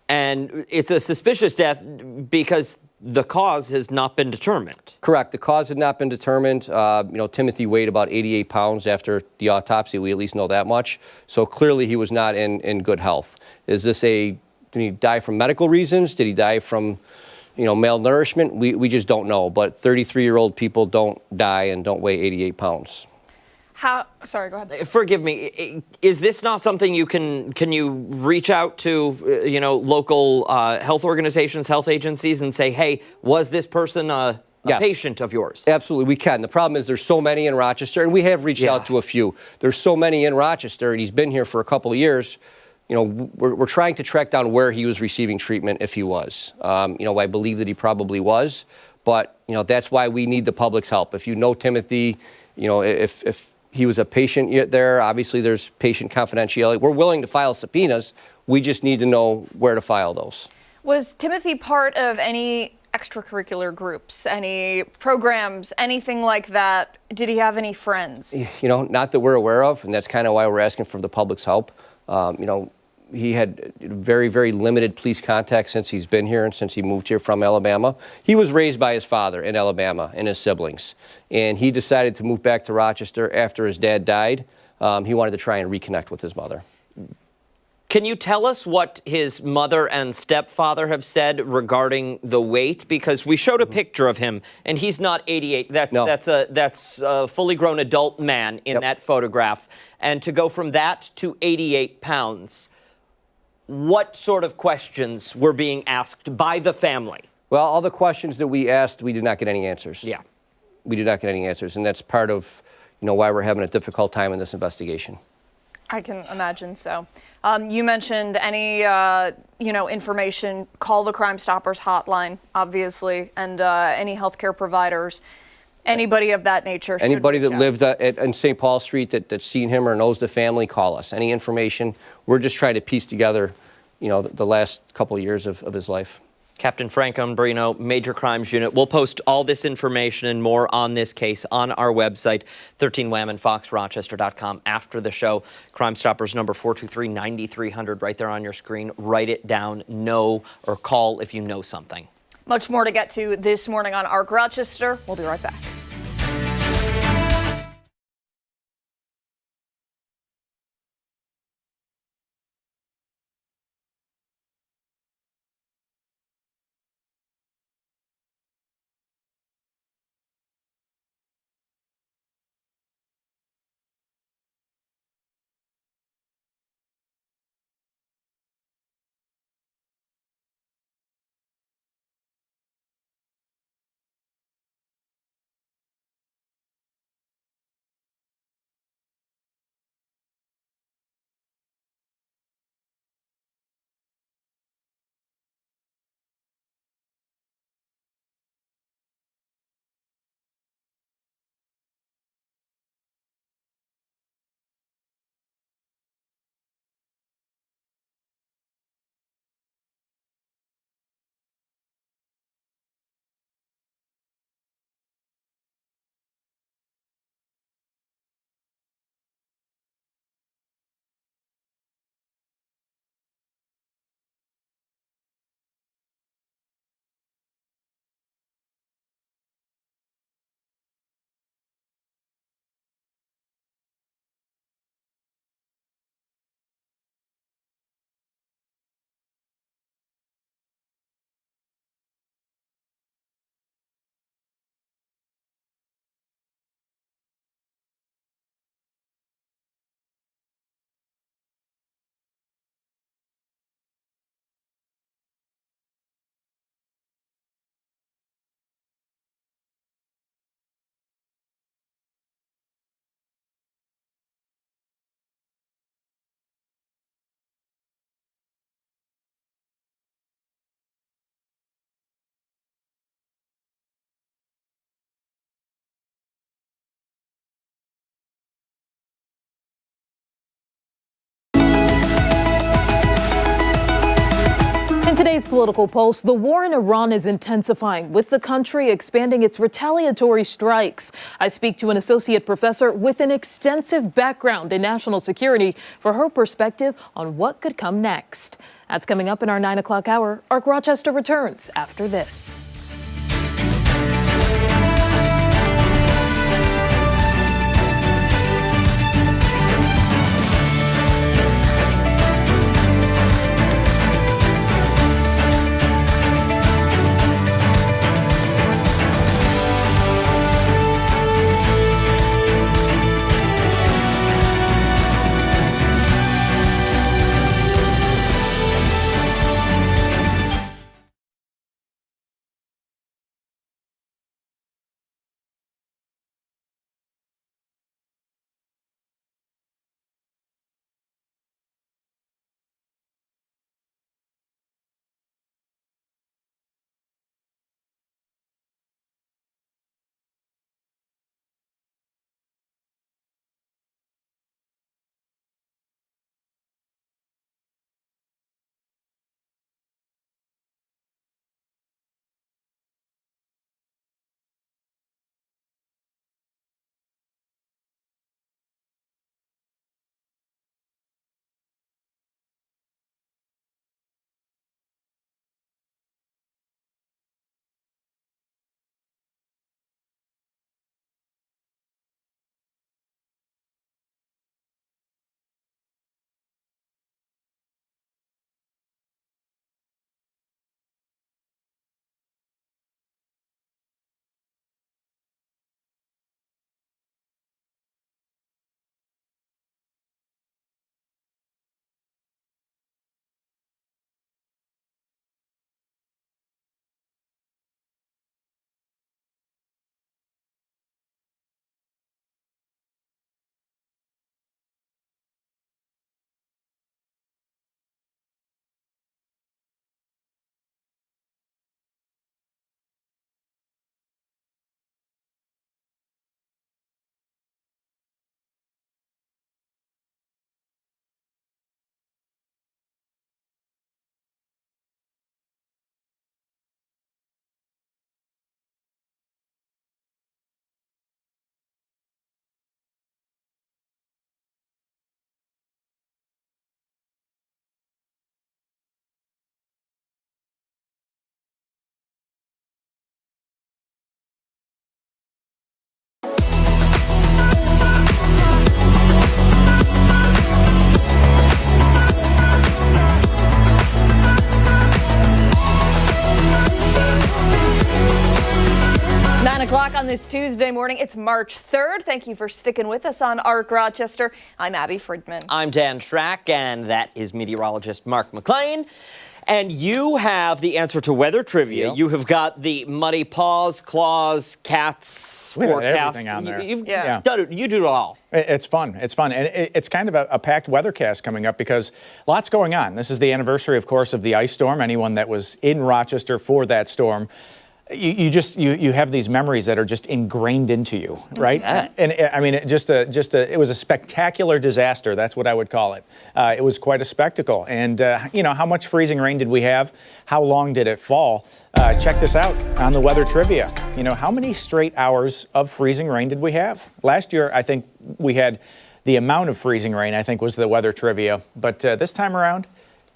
Speaker 2: And it's a suspicious death because the cause has not been determined.
Speaker 11: Correct. The cause had not been determined. Timothy weighed about 88 pounds after the autopsy. We at least know that much. So clearly he was not in good health. Did he die from medical reasons? Did he die from, malnourishment? We just don't know. But 33-year-old people don't die and don't weigh 88 pounds.
Speaker 1: Sorry, go ahead.
Speaker 2: Forgive me. Is this not something can you reach out to, local health organizations, health agencies, and say, hey, was this person a patient of yours?
Speaker 11: Absolutely, we can. The problem is there's so many in Rochester, and we have reached out to a few. There's so many in Rochester, and he's been here for a couple of years. We're trying to track down where he was receiving treatment, if he was. I believe that he probably was, but that's why we need the public's help. If you know Timothy, if he was a patient yet there, obviously there's patient confidentiality. We're willing to file subpoenas. We just need to know where to file those.
Speaker 1: Was Timothy part of any extracurricular groups, any programs, anything like that? Did he have any friends?
Speaker 11: Not that we're aware of, and that's kind of why we're asking for the public's help. He had very, very limited police contact since he's been here and since he moved here from Alabama. He was raised by his father in Alabama and his siblings. And he decided to move back to Rochester after his dad died. He wanted to try and reconnect with his mother.
Speaker 2: Can you tell us what his mother and stepfather have said regarding the weight? Because we showed a picture of him, and he's not 88. That's a fully grown adult man in that photograph. And to go from that to 88 pounds, what sort of questions were being asked by the family?
Speaker 11: Well, all the questions that we asked, we did not get any answers.
Speaker 2: Yeah.
Speaker 11: We did not get any answers, and that's part of, why we're having a difficult time in this investigation.
Speaker 1: I can imagine so. You mentioned any, information, call the Crime Stoppers hotline, obviously, and any healthcare providers, anybody of that nature.
Speaker 11: Anybody that lived in St. Paul Street that's seen him or knows the family, call us. Any information. We're just trying to piece together, the last couple of years of his life.
Speaker 2: Captain Frank Umbrino, Major Crimes Unit. We'll post all this information and more on this case on our website, 13WHAM and foxrochester.com after the show. Crime Stoppers number 423-9300 right there on your screen. Write it down, know, or call if you know something.
Speaker 1: Much more to get to this morning on Arc Rochester. We'll be right back.
Speaker 3: In today's political pulse, the war in Iran is intensifying, with the country expanding its retaliatory strikes. I speak to an associate professor with an extensive background in national security for her perspective on what could come next. That's coming up in our 9 o'clock hour. Arc Rochester returns after this.
Speaker 1: o'clock on this Tuesday morning. It's March 3rd. Thank you for sticking with us on ARC Rochester. I'm Abby Friedman.
Speaker 2: I'm Dan Schrack, and that is meteorologist Mark McLean. And you have the answer to weather trivia. You have got the muddy paws, claws, cats
Speaker 6: We got
Speaker 2: forecast.
Speaker 6: everything on there.
Speaker 2: You've
Speaker 1: Yeah.
Speaker 2: done it. You do it all.
Speaker 6: It's fun. It's fun. And it's kind of a packed weathercast coming up because lots going on. This is the anniversary, of course, of the ice storm. Anyone that was in Rochester for that storm, you have these memories that are just ingrained into you, right?
Speaker 2: Yeah.
Speaker 6: And I mean, it was a spectacular disaster. That's what I would call it. It was quite a spectacle. And how much freezing rain did we have? How long did it fall? Check this out on the weather trivia. How many straight hours of freezing rain did we have? Last year, I think we had the amount of freezing rain, I think, was the weather trivia. But this time around,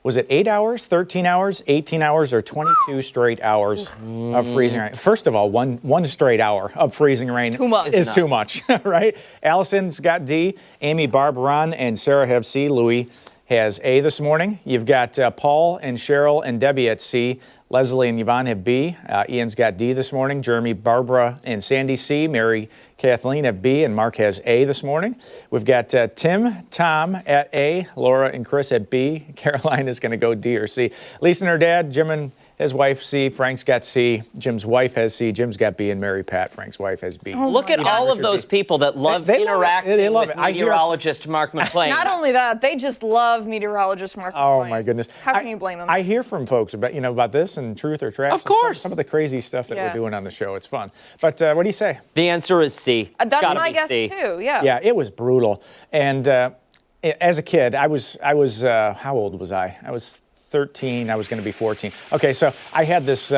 Speaker 6: was it 8 hours, 13 hours, 18 hours, or 22 straight hours of freezing rain? First of all, one straight hour of freezing rain is too much, right? Allison's got D, Amy, Barb, Ron, and Sarah have C. Louis has A this morning. You've got Paul and Cheryl and Debbie at C. Leslie and Yvonne have B. Ian's got D this morning. Jeremy, Barbara, and Sandy C. Mary, Kathleen have B, and Mark has A this morning. We've got Tim, Tom at A, Laura and Chris at B. Caroline is going to go D or C. Lisa and her dad, Jim and his wife C. Frank's got C. Jim's wife has C. Jim's got B, and Mary Pat, Frank's wife, has B.
Speaker 2: Look at all of those people that love interacting
Speaker 6: They love
Speaker 2: with
Speaker 6: it. I hear-
Speaker 2: meteorologist Mark McLean.
Speaker 1: Not only that, they just love meteorologist Mark
Speaker 6: Oh
Speaker 1: McLean.
Speaker 6: my goodness!
Speaker 1: How can you blame them?
Speaker 6: I hear from folks about this and truth or trash.
Speaker 2: Of course.
Speaker 6: Some of the crazy stuff that
Speaker 1: Yeah.
Speaker 6: we're doing on the show. It's fun. But what do you say?
Speaker 2: The answer is C.
Speaker 1: That's
Speaker 2: Gotta
Speaker 1: my
Speaker 2: be
Speaker 1: guess
Speaker 2: C.
Speaker 1: too. Yeah.
Speaker 6: Yeah, it was brutal. And as a kid, I was how old was I? I was 13. I was going to be 14. Okay, so I had this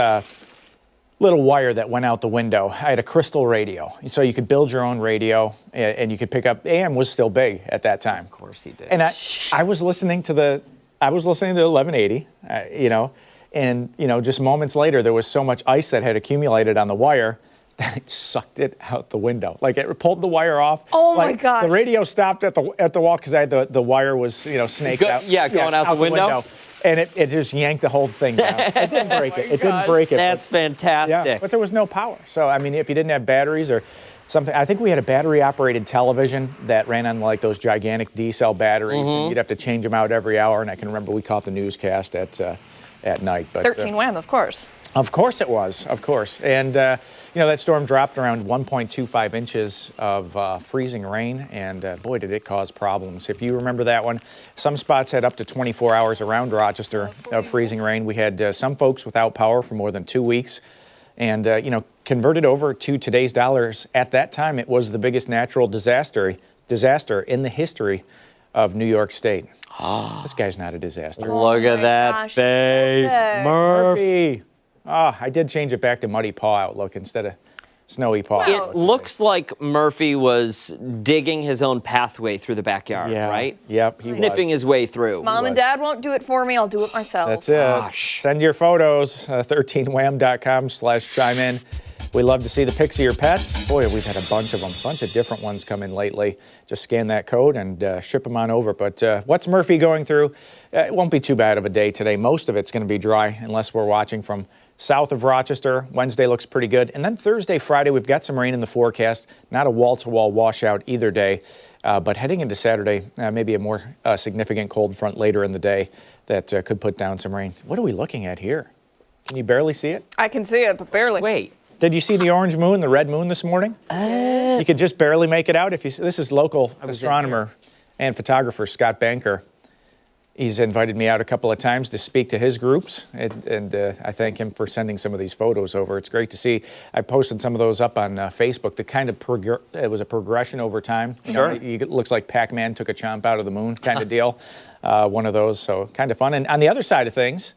Speaker 6: little wire that went out the window. I had a crystal radio, so you could build your own radio, and you could pick up. AM was still big at that time.
Speaker 2: Of course he did.
Speaker 6: And I was listening to 1180, and just moments later there was so much ice that had accumulated on the wire that it sucked it out the window. Like it pulled the wire off.
Speaker 1: Oh my
Speaker 6: Like,
Speaker 1: gosh.
Speaker 6: The radio stopped at the wall because I had the wire was snaked out.
Speaker 2: Yeah, going out the window.
Speaker 6: And it just yanked the whole thing down. It didn't break it. It didn't break it.
Speaker 2: That's fantastic.
Speaker 6: Yeah, but there was no power. So, I mean, if you didn't have batteries or something, I think we had a battery-operated television that ran on like those gigantic D-cell batteries, and you'd have to change them out every hour. And I can remember we caught the newscast at night. But
Speaker 1: 13 wham, of course.
Speaker 6: of course it was, of course. And, that storm dropped around 1.25 inches of freezing rain, and boy, did it cause problems. If you remember that one, some spots had up to 24 hours around Rochester of freezing rain. We had some folks without power for more than 2 weeks. And, converted over to today's dollars, at that time, it was the biggest natural disaster in the history of New York State. This guy's not a disaster.
Speaker 2: Look at
Speaker 1: my
Speaker 2: that
Speaker 1: gosh,
Speaker 2: face,
Speaker 1: perfect.
Speaker 2: Murph.
Speaker 6: Murphy. I did change it back to muddy paw outlook instead of snowy paw.
Speaker 1: Well,
Speaker 2: It looks like Murphy was digging his own pathway through the backyard,
Speaker 6: Yeah.
Speaker 2: right?
Speaker 6: Yep, he
Speaker 2: Sniffing
Speaker 6: was.
Speaker 2: his way through.
Speaker 1: Mom and Dad won't do it for me. I'll do it myself.
Speaker 6: That's it.
Speaker 2: Gosh.
Speaker 6: Send your photos, 13wham.com/chime in. We love to see the pics of your pets. Boy, we've had a bunch of them, a bunch of different ones come in lately. Just scan that code and ship them on over. But what's Murphy going through? It won't be too bad of a day today. Most of it's going to be dry unless we're watching from south of Rochester. Wednesday looks pretty good. And then Thursday, Friday, we've got some rain in the forecast. Not a wall-to-wall washout either day. But heading into Saturday, maybe a more significant cold front later in the day that could put down some rain. What are we looking at here? Can you barely see it?
Speaker 1: I can see it, but barely.
Speaker 2: Wait.
Speaker 6: Did you see the orange moon, the red moon this morning? You could just barely make it out. This is local astronomer and photographer Scott Banker. He's invited me out a couple of times to speak to his groups, and I thank him for sending some of these photos over. It's great to see. I posted some of those up on Facebook. The kind of it was a progression over time.
Speaker 2: Sure.
Speaker 6: It looks like Pac-Man took a chomp out of the moon kind of deal. One of those, so kind of fun. And on the other side of things,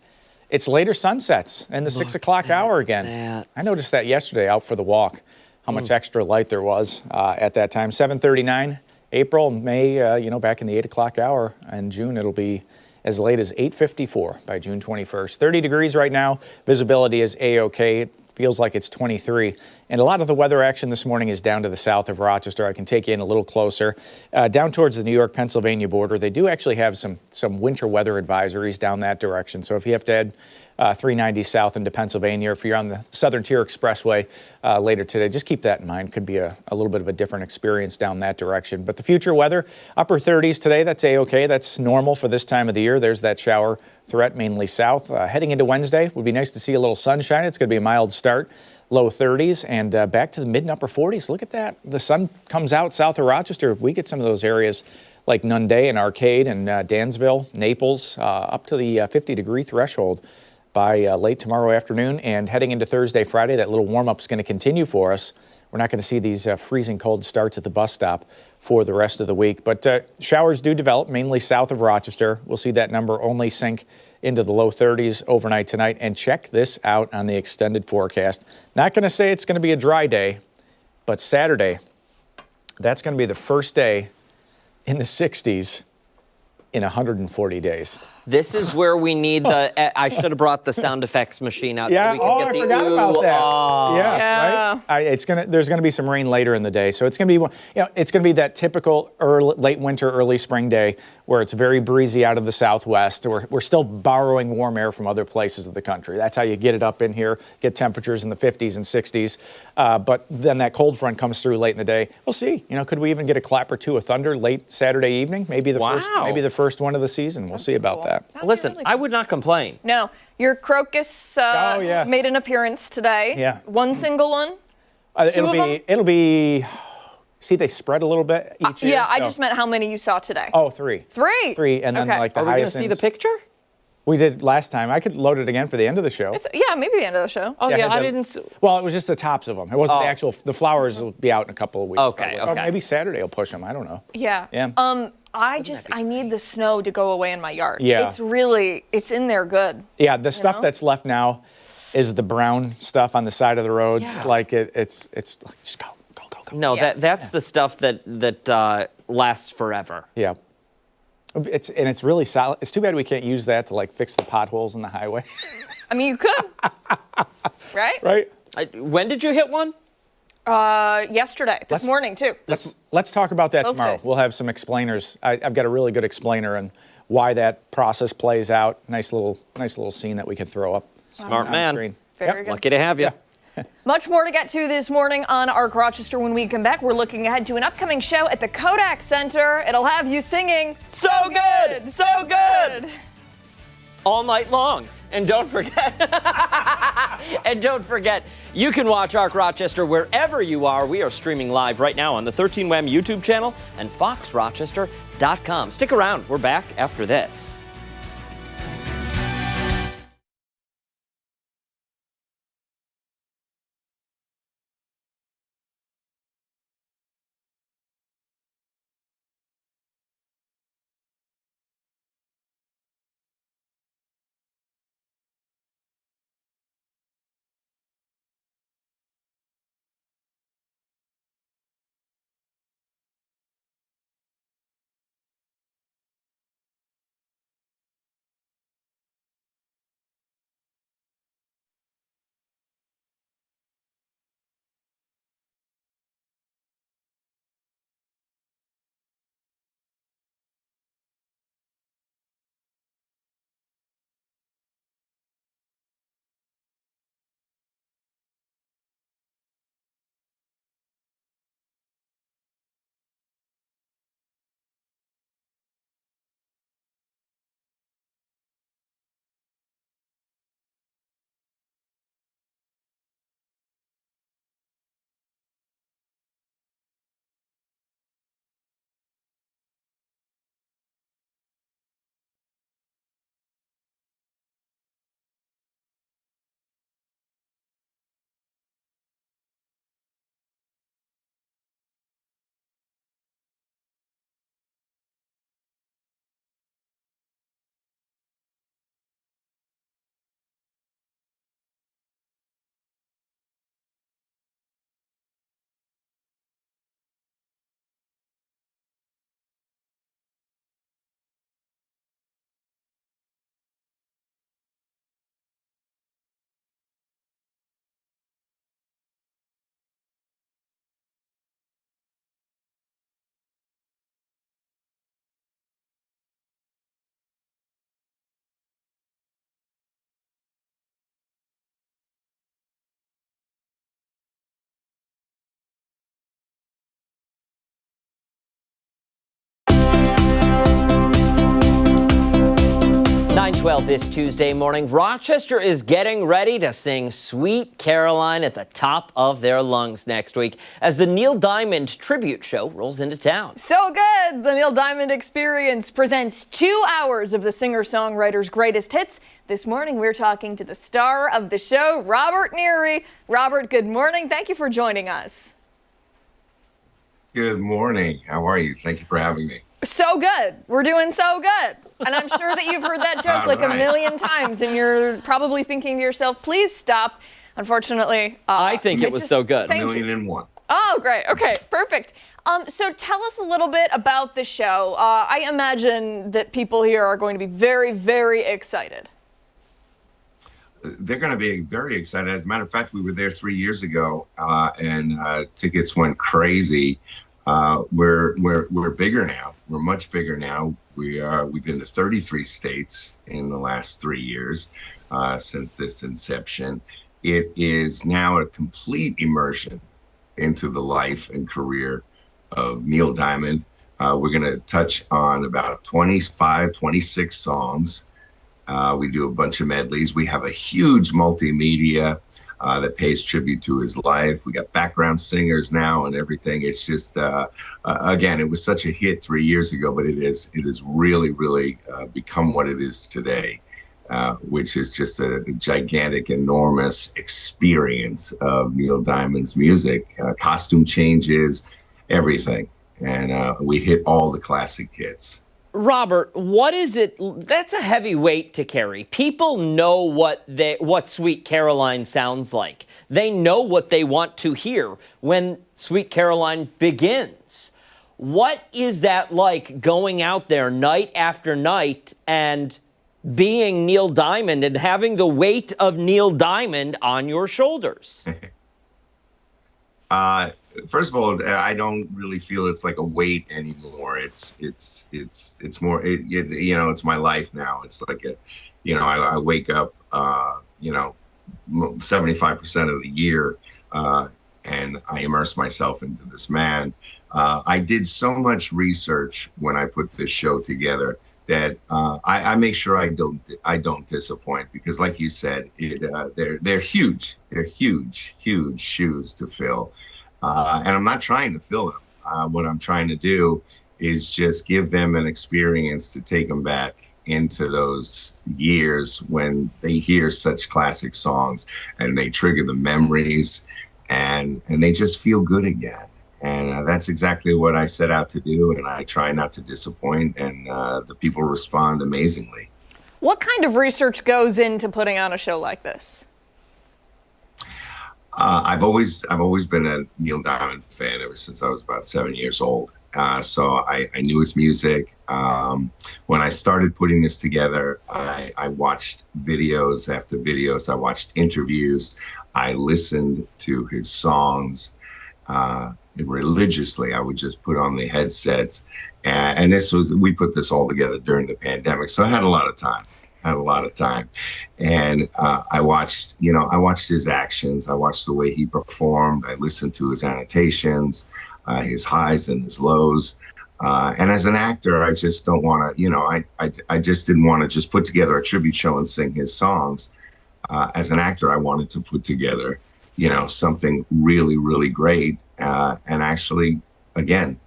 Speaker 6: it's later sunsets and the 6 o'clock hour again.
Speaker 2: that.
Speaker 6: I noticed that yesterday out for the walk, how much extra light there was at that time. 7:39, April, May, back in the 8 o'clock hour. And June, it'll be as late as 8:54 by June 21st. 30 degrees right now. Visibility is A-OK. It feels like it's 23. And a lot of the weather action this morning is down to the south of Rochester. I can take you in a little closer. Down towards the New York-Pennsylvania border, they do actually have some winter weather advisories down that direction. So if you have to head 390 south into Pennsylvania. If you're on the Southern Tier Expressway later today, just keep that in mind. Could be a little bit of a different experience down that direction. But the future weather, upper 30s today, that's A-OK. That's normal for this time of the year. There's that shower threat mainly south. Heading into Wednesday, would be nice to see a little sunshine. It's going to be a mild start. Low 30s and back to the mid and upper 40s. Look at that. The sun comes out south of Rochester. We get some of those areas like Nunday and Arcade and Dansville, Naples, up to the 50-degree threshold by late tomorrow afternoon. And heading into Thursday, Friday, that little warm-up is going to continue for us. We're not going to see these freezing cold starts at the bus stop for the rest of the week. But showers do develop mainly south of Rochester. We'll see that number only sink into the low 30s overnight tonight. And check this out on the extended forecast. Not going to say it's going to be a dry day, but Saturday, that's going to be the first day in the 60s in 140 days.
Speaker 2: This is where we need the. I should have brought the sound effects machine out so we could get
Speaker 6: I
Speaker 2: the
Speaker 6: forgot
Speaker 2: ooh,
Speaker 6: about that.
Speaker 2: ah.
Speaker 6: Yeah, right. There's gonna be some rain later in the day, so it's gonna be, it's gonna be that typical late winter, early spring day where it's very breezy out of the southwest. We're still borrowing warm air from other places of the country. That's how you get it up in here, get temperatures in the 50s and 60s. But then that cold front comes through late in the day. We'll see. Could we even get a clap or two of thunder late Saturday evening? Maybe the first one of the season. We'll see about that.
Speaker 2: Listen, I would not complain.
Speaker 1: No, your crocus made an appearance today.
Speaker 6: Yeah.
Speaker 1: One single one?
Speaker 6: It'll be. See, they spread a little bit each year.
Speaker 1: Yeah, I just meant how many you saw today.
Speaker 6: Oh, three.
Speaker 1: Three,
Speaker 6: and then like the
Speaker 2: Are we going to
Speaker 6: hyacinths.
Speaker 2: see the picture?
Speaker 6: We did last time. I could load it again for the end of the show.
Speaker 1: Maybe the end of the show.
Speaker 2: Oh, yeah, I didn't.
Speaker 6: Well, it was just the tops of them. It wasn't the flowers will be out in a couple of weeks.
Speaker 2: Okay,
Speaker 6: probably.
Speaker 2: okay.
Speaker 6: Or maybe Saturday will push them. I don't know.
Speaker 1: Yeah.
Speaker 6: Yeah.
Speaker 1: I need the snow to go away in my yard.
Speaker 6: Yeah.
Speaker 1: It's in there good.
Speaker 6: Yeah, the stuff that's left now is the brown stuff on the side of the roads.
Speaker 2: Yeah.
Speaker 6: Like it's like, just go.
Speaker 2: No, that's the stuff that lasts forever.
Speaker 6: Yeah. It's really solid. It's too bad we can't use that to like fix the potholes in the highway.
Speaker 1: I mean, you could. Right?
Speaker 6: Right.
Speaker 2: When did you hit one?
Speaker 1: Yesterday. This morning, too.
Speaker 6: Let's talk about that
Speaker 1: Both
Speaker 6: tomorrow.
Speaker 1: days.
Speaker 6: We'll have some explainers. I've got a really good explainer on why that process plays out. Nice little scene that we can throw up.
Speaker 2: Smart
Speaker 6: on
Speaker 2: man.
Speaker 6: screen.
Speaker 1: Very good.
Speaker 2: Lucky to have you.
Speaker 1: Much more to get to this morning on Arc Rochester. When we come back, we're looking ahead to an upcoming show at the Kodak Center. It'll have you singing
Speaker 2: So good, so good, all night long. And don't forget, you can watch Arc Rochester wherever you are. We are streaming live right now on the 13WAM YouTube channel and foxrochester.com. Stick around. We're back after this. this Tuesday morning, Rochester is getting ready to sing Sweet Caroline at the top of their lungs next week as the Neil Diamond tribute show rolls into town.
Speaker 1: So good! The Neil Diamond Experience presents 2 hours of the singer-songwriter's greatest hits. This morning, we're talking to the star of the show, Robert Neary. Robert, good morning. Thank you for joining us.
Speaker 12: Good morning. How are you? Thank you for having me.
Speaker 1: So good. We're doing so good. And I'm sure that you've heard that joke like a million times, and you're probably thinking to yourself, please stop. Unfortunately,
Speaker 2: I think it was so good.
Speaker 12: A million and one.
Speaker 1: Oh, great. Okay, perfect. So tell us a little bit about the show. I imagine that people here are going to be very, very excited.
Speaker 12: They're going to be very excited. As a matter of fact, we were there 3 years ago, and tickets went crazy. We're bigger now. We're much bigger now. We've been to 33 states in the last 3 years since this inception. It is now a complete immersion into the life and career of Neil Diamond. We're going to touch on about 25, 26 songs. We do a bunch of medleys. We have a huge multimedia that pays tribute to his life. We got background singers now and everything. It's just, again, it was such a hit 3 years ago, but it has really, really become what it is today, which is just a gigantic, enormous experience of Neil Diamond's music, costume changes, everything. And we hit all the classic hits.
Speaker 2: Robert, what is it? That's a heavy weight to carry. People know what Sweet Caroline sounds like. They know what they want to hear when Sweet Caroline begins. What is that like, going out there night after night and being Neil Diamond and having the weight of Neil Diamond on your shoulders?
Speaker 12: First of all, I don't really feel it's like a weight anymore. It's more, it's my life now. It's like I wake up, 75% of the year, and I immerse myself into this man. I did so much research when I put this show together that I make sure I don't disappoint, because, like you said, they're huge. They're huge shoes to fill. And I'm not trying to fill them. What I'm trying to do is just give them an experience to take them back into those years when they hear such classic songs and they trigger the memories and they just feel good again. And that's exactly what I set out to do. And I try not to disappoint. And the people respond amazingly.
Speaker 1: What kind of research goes into putting on a show like this?
Speaker 12: I've always been a Neil Diamond fan ever since I was about 7 years old. So I knew his music. When I started putting this together, I watched videos after videos. I watched interviews. I listened to his songs religiously. I would just put on the headsets. And we put this all together during the pandemic. So I had a lot of time. And I watched his actions. I watched the way he performed. I listened to his annotations, his highs and his lows. And as an actor, I just don't want to, I just didn't want to just put together a tribute show and sing his songs. As an actor, I wanted to put together, something really, really great, and actually, again,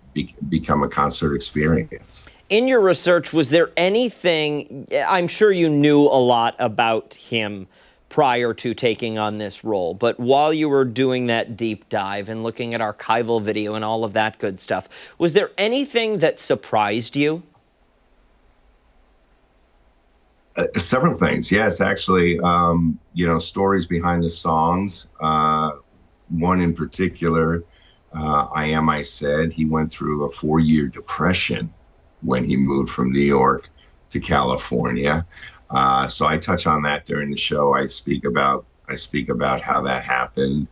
Speaker 12: become a concert experience.
Speaker 2: In your research, was there anything, I'm sure you knew a lot about him prior to taking on this role, but while you were doing that deep dive and looking at archival video and all of that good stuff, was there anything that surprised you?
Speaker 12: Several things, yes, actually, stories behind the songs. One in particular, I Said, he went through a 4-year depression when he moved from New York to California. So I touch on that during the show. I speak about how that happened.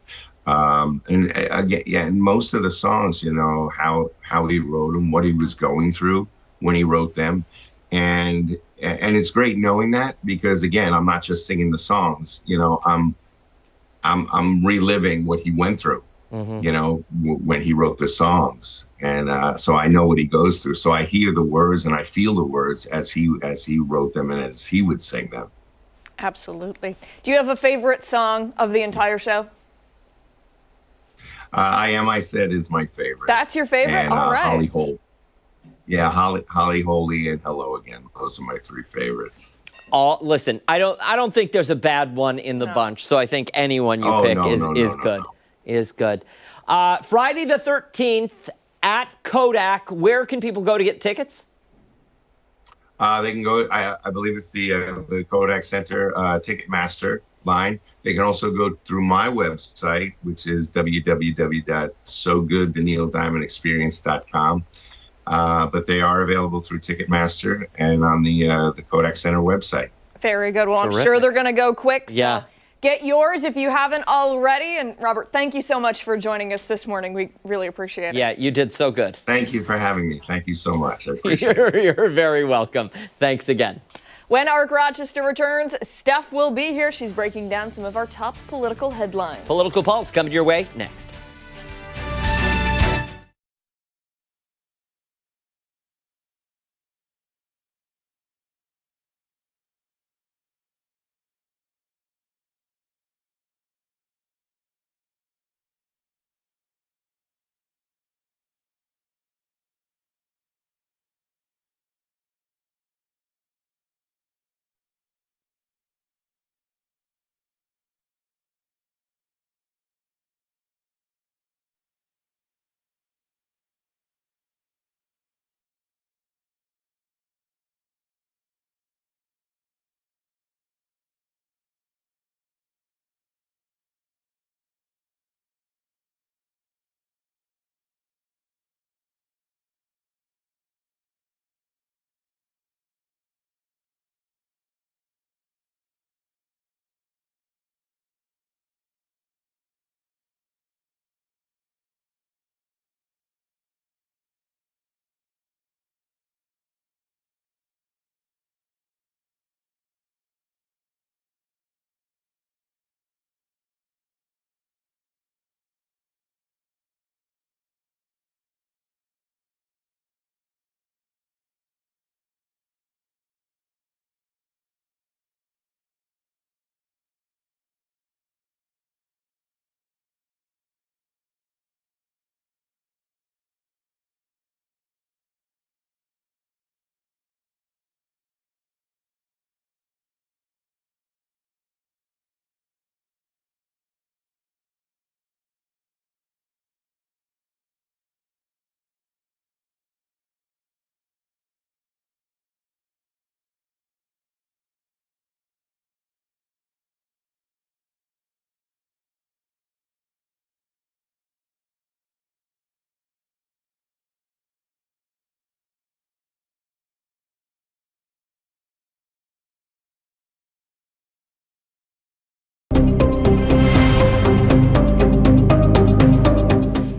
Speaker 12: And again, in most of the songs, how he wrote them, what he was going through when he wrote them. And it's great knowing that, because again, I'm not just singing the songs, I'm reliving what he went through. you know, when he wrote the songs. And so I know what he goes through. So I hear the words and I feel the words as he wrote them and as he would sing them.
Speaker 1: Absolutely. Do you have a favorite song of the entire show?
Speaker 12: I Am I Said is my favorite.
Speaker 1: That's your favorite?
Speaker 12: And
Speaker 1: All right.
Speaker 12: Holly Holy. Yeah, Holly Holy and Hello Again. Those are my three favorites.
Speaker 2: Listen, I don't think there's a bad one in the bunch, so I think anyone you pick is good. Is good. Friday the 13th at Kodak. Where can people go to get tickets?
Speaker 12: They can go. I believe it's the Kodak Center Ticketmaster line. They can also go through my website, which is www.sogoodtheneildiamondexperience.com. But they are available through Ticketmaster and on the Kodak Center website.
Speaker 1: Very good. Well,
Speaker 2: Terrific.
Speaker 1: I'm sure they're going to go quick. So
Speaker 2: Yeah.
Speaker 1: get yours if you haven't already. And Robert, thank you so much for joining us this morning. We really appreciate it.
Speaker 2: Yeah, you did so good.
Speaker 12: Thank you for having me. Thank you so much. I appreciate it.
Speaker 2: You're very welcome. Thanks again.
Speaker 1: When Arc Rochester returns, Steph will be here. She's breaking down some of our top political headlines.
Speaker 2: Political Pulse coming your way next.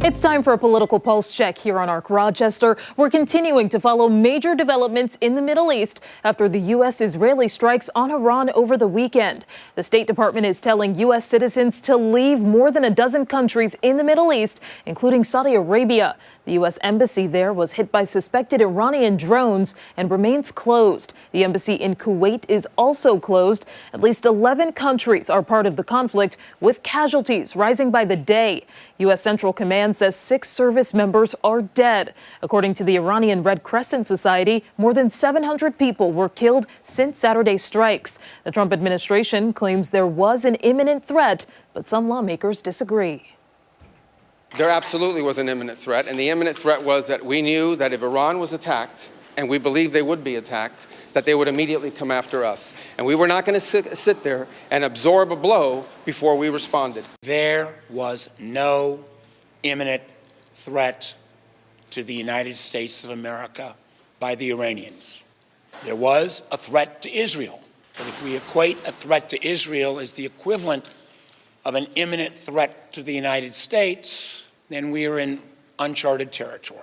Speaker 3: It's time for a political pulse check here on Arc Rochester. We're continuing to follow major developments in the Middle East after the U.S.-Israeli strikes on Iran over the weekend. The State Department is telling U.S. citizens to leave more than a dozen countries in the Middle East, including Saudi Arabia. The U.S. embassy there was hit by suspected Iranian drones and remains closed. The embassy in Kuwait is also closed. At least 11 countries are part of the conflict, with casualties rising by the day. U.S. Central Command says 6 service members are dead. According to the Iranian Red Crescent Society, more than 700 people were killed since Saturday's strikes. The Trump administration claims there was an imminent threat, but some lawmakers disagree.
Speaker 13: There absolutely was an imminent threat, and the imminent threat was that we knew that if Iran was attacked, and we believed they would be attacked, that they would immediately come after us. And we were not going to sit there and absorb a blow before we responded.
Speaker 14: There was no imminent threat to the United States of America by the Iranians. There was a threat to Israel. But if we equate a threat to Israel as the equivalent of an imminent threat to the United States, then we are in uncharted territory.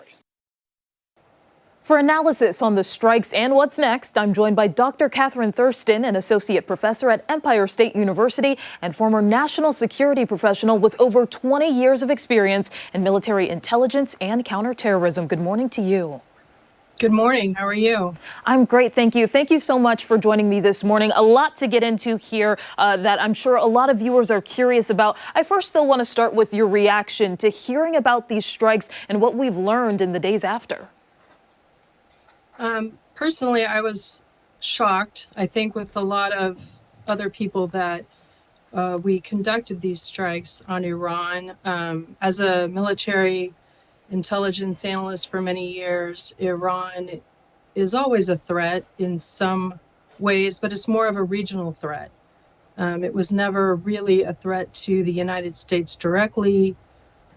Speaker 3: For analysis on the strikes and what's next, I'm joined by Dr. Catherine Thurston, an associate professor at Empire State University and former national security professional with over 20 years of experience in military intelligence and counterterrorism. Good morning to you.
Speaker 15: Good morning. How are you?
Speaker 3: I'm great, thank you. Thank you so much for joining me this morning. A lot to get into here that I'm sure a lot of viewers are curious about. I first, though, want to start with your reaction to hearing about these strikes and what we've learned in the days after.
Speaker 15: Personally, I was shocked, I think, with a lot of other people that we conducted these strikes on Iran. As a military intelligence analyst for many years, Iran is always a threat in some ways, but it's more of a regional threat. It was never really a threat to the United States directly.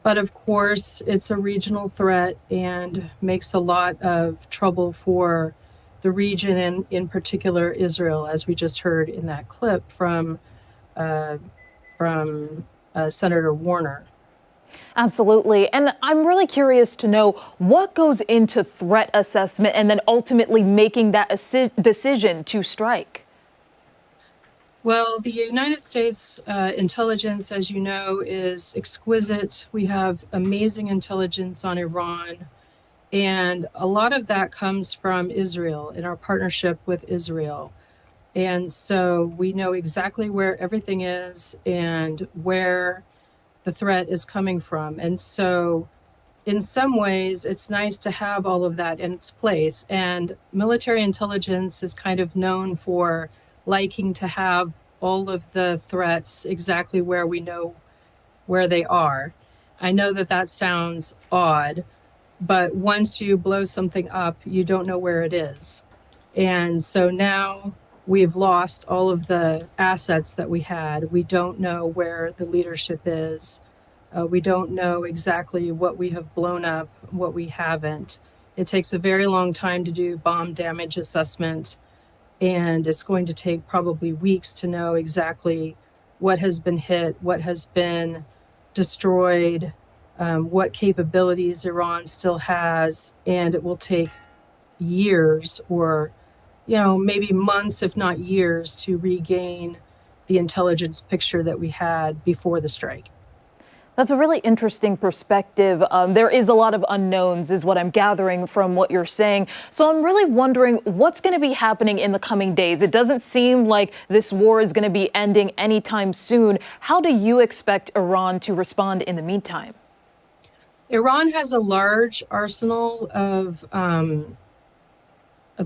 Speaker 15: But of course, it's a regional threat and makes a lot of trouble for the region and in particular Israel, as we just heard in that clip from Senator Warner.
Speaker 3: Absolutely. And I'm really curious to know what goes into threat assessment and then ultimately making that decision to strike.
Speaker 15: Well, the United States intelligence, as you know, is exquisite. We have amazing intelligence on Iran. And a lot of that comes from Israel in our partnership with Israel. And so we know exactly where everything is and where the threat is coming from. And so in some ways, it's nice to have all of that in its place. And military intelligence is kind of known for liking to have all of the threats exactly where we know where they are. I know that that sounds odd, but once you blow something up, you don't know where it is. And so now we've lost all of the assets that we had. We don't know where the leadership is. We don't know exactly what we have blown up, what we haven't. It takes a very long time to do bomb damage assessment. And it's going to take probably weeks to know exactly what has been hit, what has been destroyed, what capabilities Iran still has. And it will take years or, maybe months, if not years, to regain the intelligence picture that we had before the strike.
Speaker 3: That's a really interesting perspective. There is a lot of unknowns is what I'm gathering from what you're saying. So I'm really wondering what's going to be happening in the coming days. It doesn't seem like this war is going to be ending anytime soon. How do you expect Iran to respond in the meantime?
Speaker 15: Iran has a large arsenal of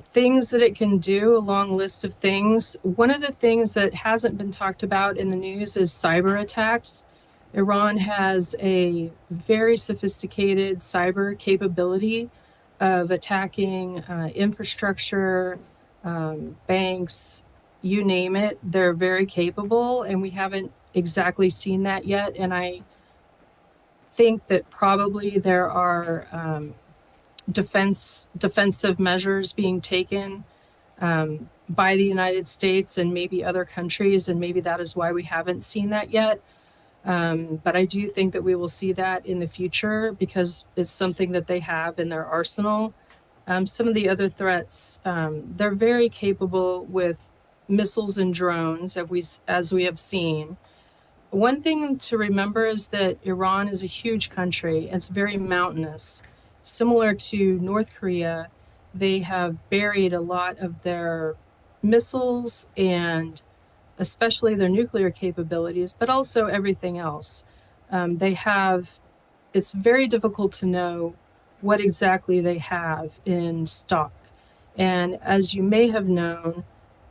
Speaker 15: things that it can do, a long list of things. One of the things that hasn't been talked about in the news is cyber attacks. Iran has a very sophisticated cyber capability of attacking infrastructure, banks, you name it. They're very capable, and we haven't exactly seen that yet. And I think that probably there are defensive measures being taken by the United States and maybe other countries, and maybe that is why we haven't seen that yet. But I do think that we will see that in the future because it's something that they have in their arsenal. Some of the other threats, they're very capable with missiles and drones, as we have seen. One thing to remember is that Iran is a huge country. It's very mountainous. Similar to North Korea, they have buried a lot of their missiles and especially their nuclear capabilities, but also everything else. It's very difficult to know what exactly they have in stock. And as you may have known,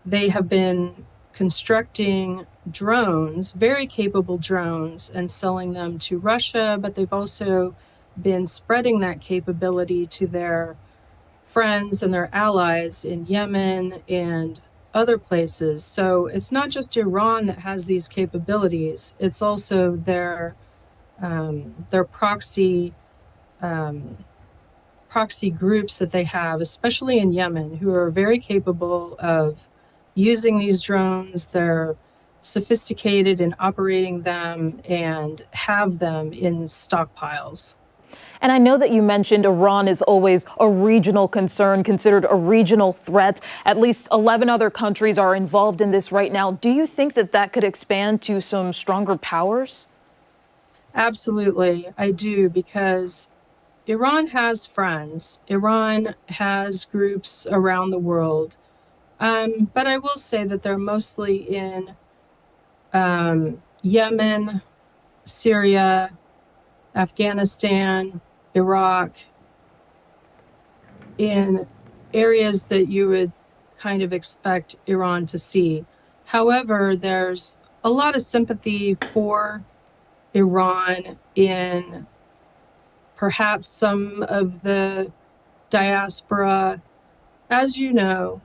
Speaker 15: they have been constructing drones, very capable drones, and selling them to Russia, but they've also been spreading that capability to their friends and their allies in Yemen and other places. So it's not just Iran that has these capabilities. It's also their proxy groups that they have, especially in Yemen, who are very capable of using these drones. They're sophisticated in operating them and have them in stockpiles.
Speaker 3: And I know that you mentioned Iran is always a regional concern, considered a regional threat. At least 11 other countries are involved in this right now. Do you think that that could expand to some stronger powers?
Speaker 15: Absolutely, I do, because Iran has friends. Iran has groups around the world. But I will say that they're mostly in Yemen, Syria, Afghanistan, Iraq, in areas that you would kind of expect Iran to see. However, there's a lot of sympathy for Iran in perhaps some of the diaspora. As you know,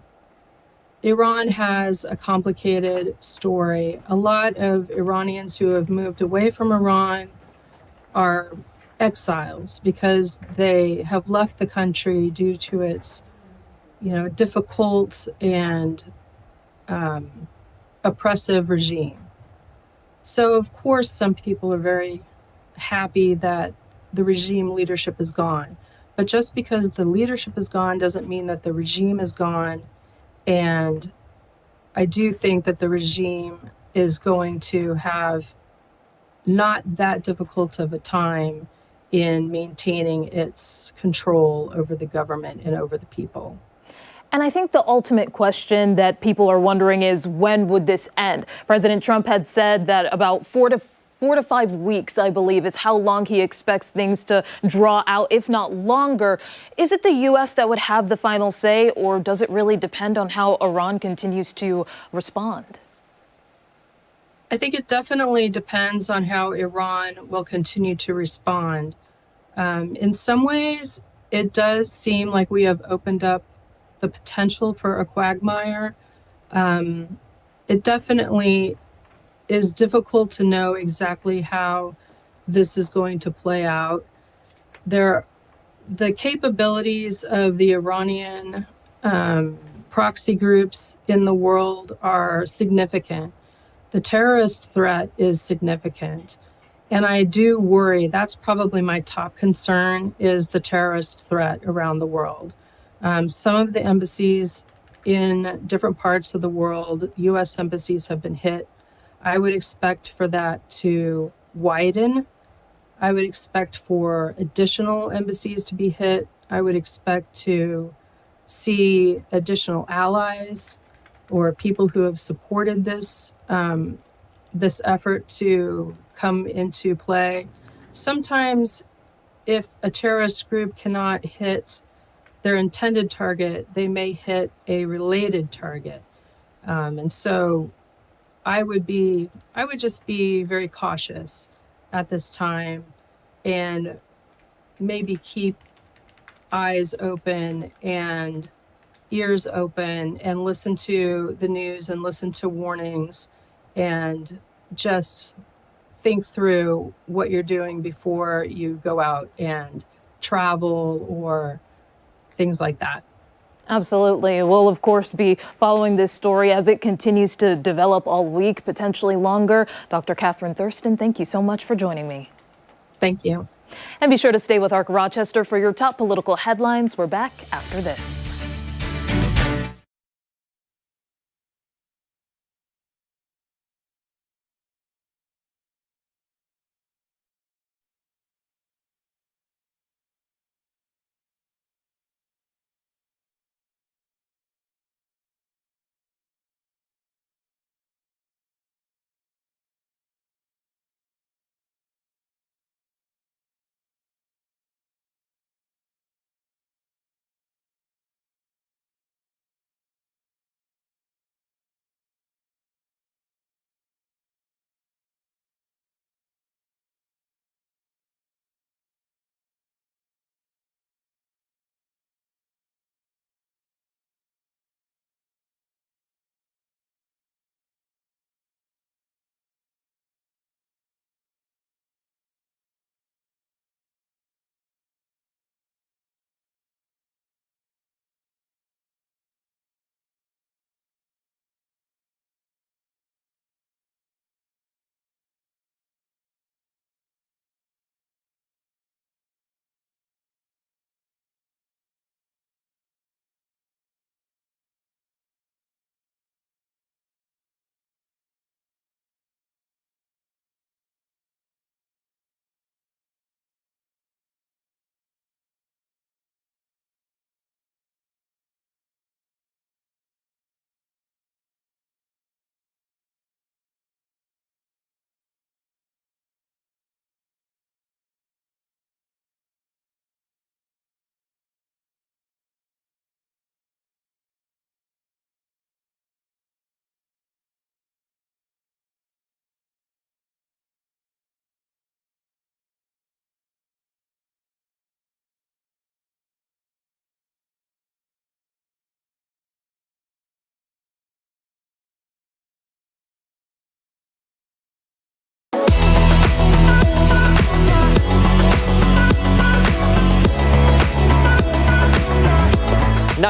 Speaker 15: Iran has a complicated story. A lot of Iranians who have moved away from Iran are exiles because they have left the country due to its, difficult and oppressive regime. So, of course, some people are very happy that the regime leadership is gone. But just because the leadership is gone doesn't mean that the regime is gone. And I do think that the regime is going to have not that difficult of a time in maintaining its control over the government and over the people.
Speaker 3: And I think the ultimate question that people are wondering is, when would this end? President Trump had said that about 4 to 5 weeks, I believe, is how long he expects things to draw out, if not longer. Is it the U.S. that would have the final say, or does it really depend on how Iran continues to respond?
Speaker 15: I think it definitely depends on how Iran will continue to respond. In some ways, it does seem like we have opened up the potential for a quagmire. It definitely is difficult to know exactly how this is going to play out. The capabilities of the Iranian proxy groups in the world are significant. The terrorist threat is significant. And I do worry, that's probably my top concern, is the terrorist threat around the world. Some of the embassies in different parts of the world, US embassies, have been hit. I would expect for that to widen. I would expect for additional embassies to be hit. I would expect to see additional allies or people who have supported this this effort to come into play. Sometimes, if a terrorist group cannot hit their intended target, they may hit a related target. And so I would just be very cautious at this time and maybe keep eyes open and ears open and listen to the news and listen to warnings and just think through what you're doing before you go out and travel or things like that.
Speaker 3: Absolutely. We'll, of course, be following this story as it continues to develop all week, potentially longer. Dr. Catherine Thurston, thank you so much for joining me.
Speaker 15: Thank you.
Speaker 3: And be sure to stay with ARC Rochester for your top political headlines. We're back after this.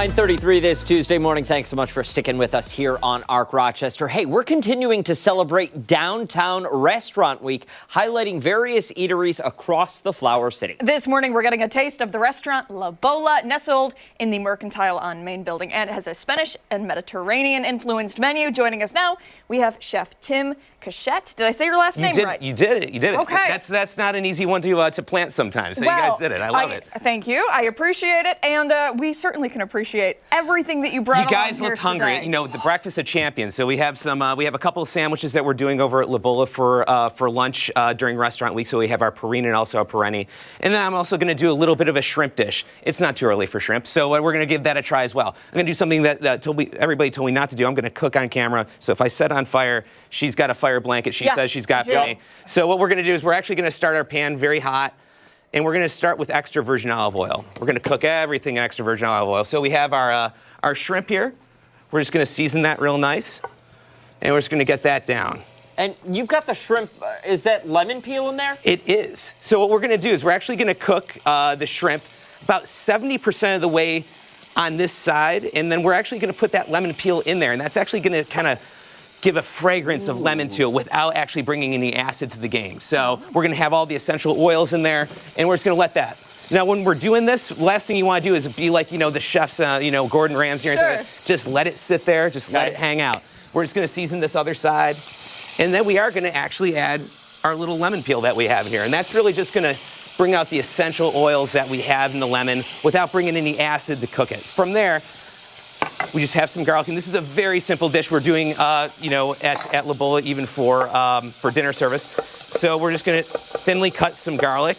Speaker 2: 9:33 this Tuesday morning. Thanks so much for sticking with us here on ARC Rochester. Hey, we're continuing to celebrate Downtown Restaurant Week, highlighting various eateries across the Flower City.
Speaker 1: This morning, we're getting a taste of the restaurant La Bola, nestled in the Mercantile on Main building, and it has a Spanish and Mediterranean-influenced menu. Joining us now, we have Chef Tim Cachette. Did I say your last name right?
Speaker 16: You did it. You did it.
Speaker 1: Okay.
Speaker 16: That's not an easy one to plant sometimes. So you guys did it. I love it.
Speaker 1: Thank you. I appreciate it, and we certainly can appreciate everything that you brought.
Speaker 16: You guys
Speaker 1: along
Speaker 16: looked
Speaker 1: here
Speaker 16: hungry.
Speaker 1: today.
Speaker 16: You know, the breakfast of champions. So we have we have a couple of sandwiches that we're doing over at La Bola for lunch during Restaurant Week. So we have our Perine and also our Perenne. And then I'm also going to do a little bit of a shrimp dish. It's not too early for shrimp, so we're going to give that a try as well. I'm going to do something that everybody told me not to do. I'm going to cook on camera. So if I set on fire, she's got a fire blanket. She says she's got for me. So what we're going to do is we're actually going to start our pan very hot. And we're going to start with extra virgin olive oil. We're going to cook everything in extra virgin olive oil. So we have our shrimp here. We're just going to season that real nice. And we're just going to get that down.
Speaker 2: And you've got the shrimp. Is that lemon peel in there?
Speaker 16: It is. So what we're going to do is we're actually going to cook the shrimp about 70% of the way on this side. And then we're actually going to put that lemon peel in there. And that's actually going to kind of give a fragrance of lemon to it without actually bringing any acid to the game. So we're going to have all the essential oils in there, and we're just going to let that. Now, when we're doing this, last thing you want to do is be like, the chefs, Gordon Ramsay or anything. Just let it sit there. Just let it hang out. We're just going to season this other side. And then we are going to actually add our little lemon peel that we have here. And that's really just going to bring out the essential oils that we have in the lemon without bringing any acid to cook it. From there, we just have some garlic, and this is a very simple dish we're doing, at La Bola, even for dinner service. So we're just going to thinly cut some garlic.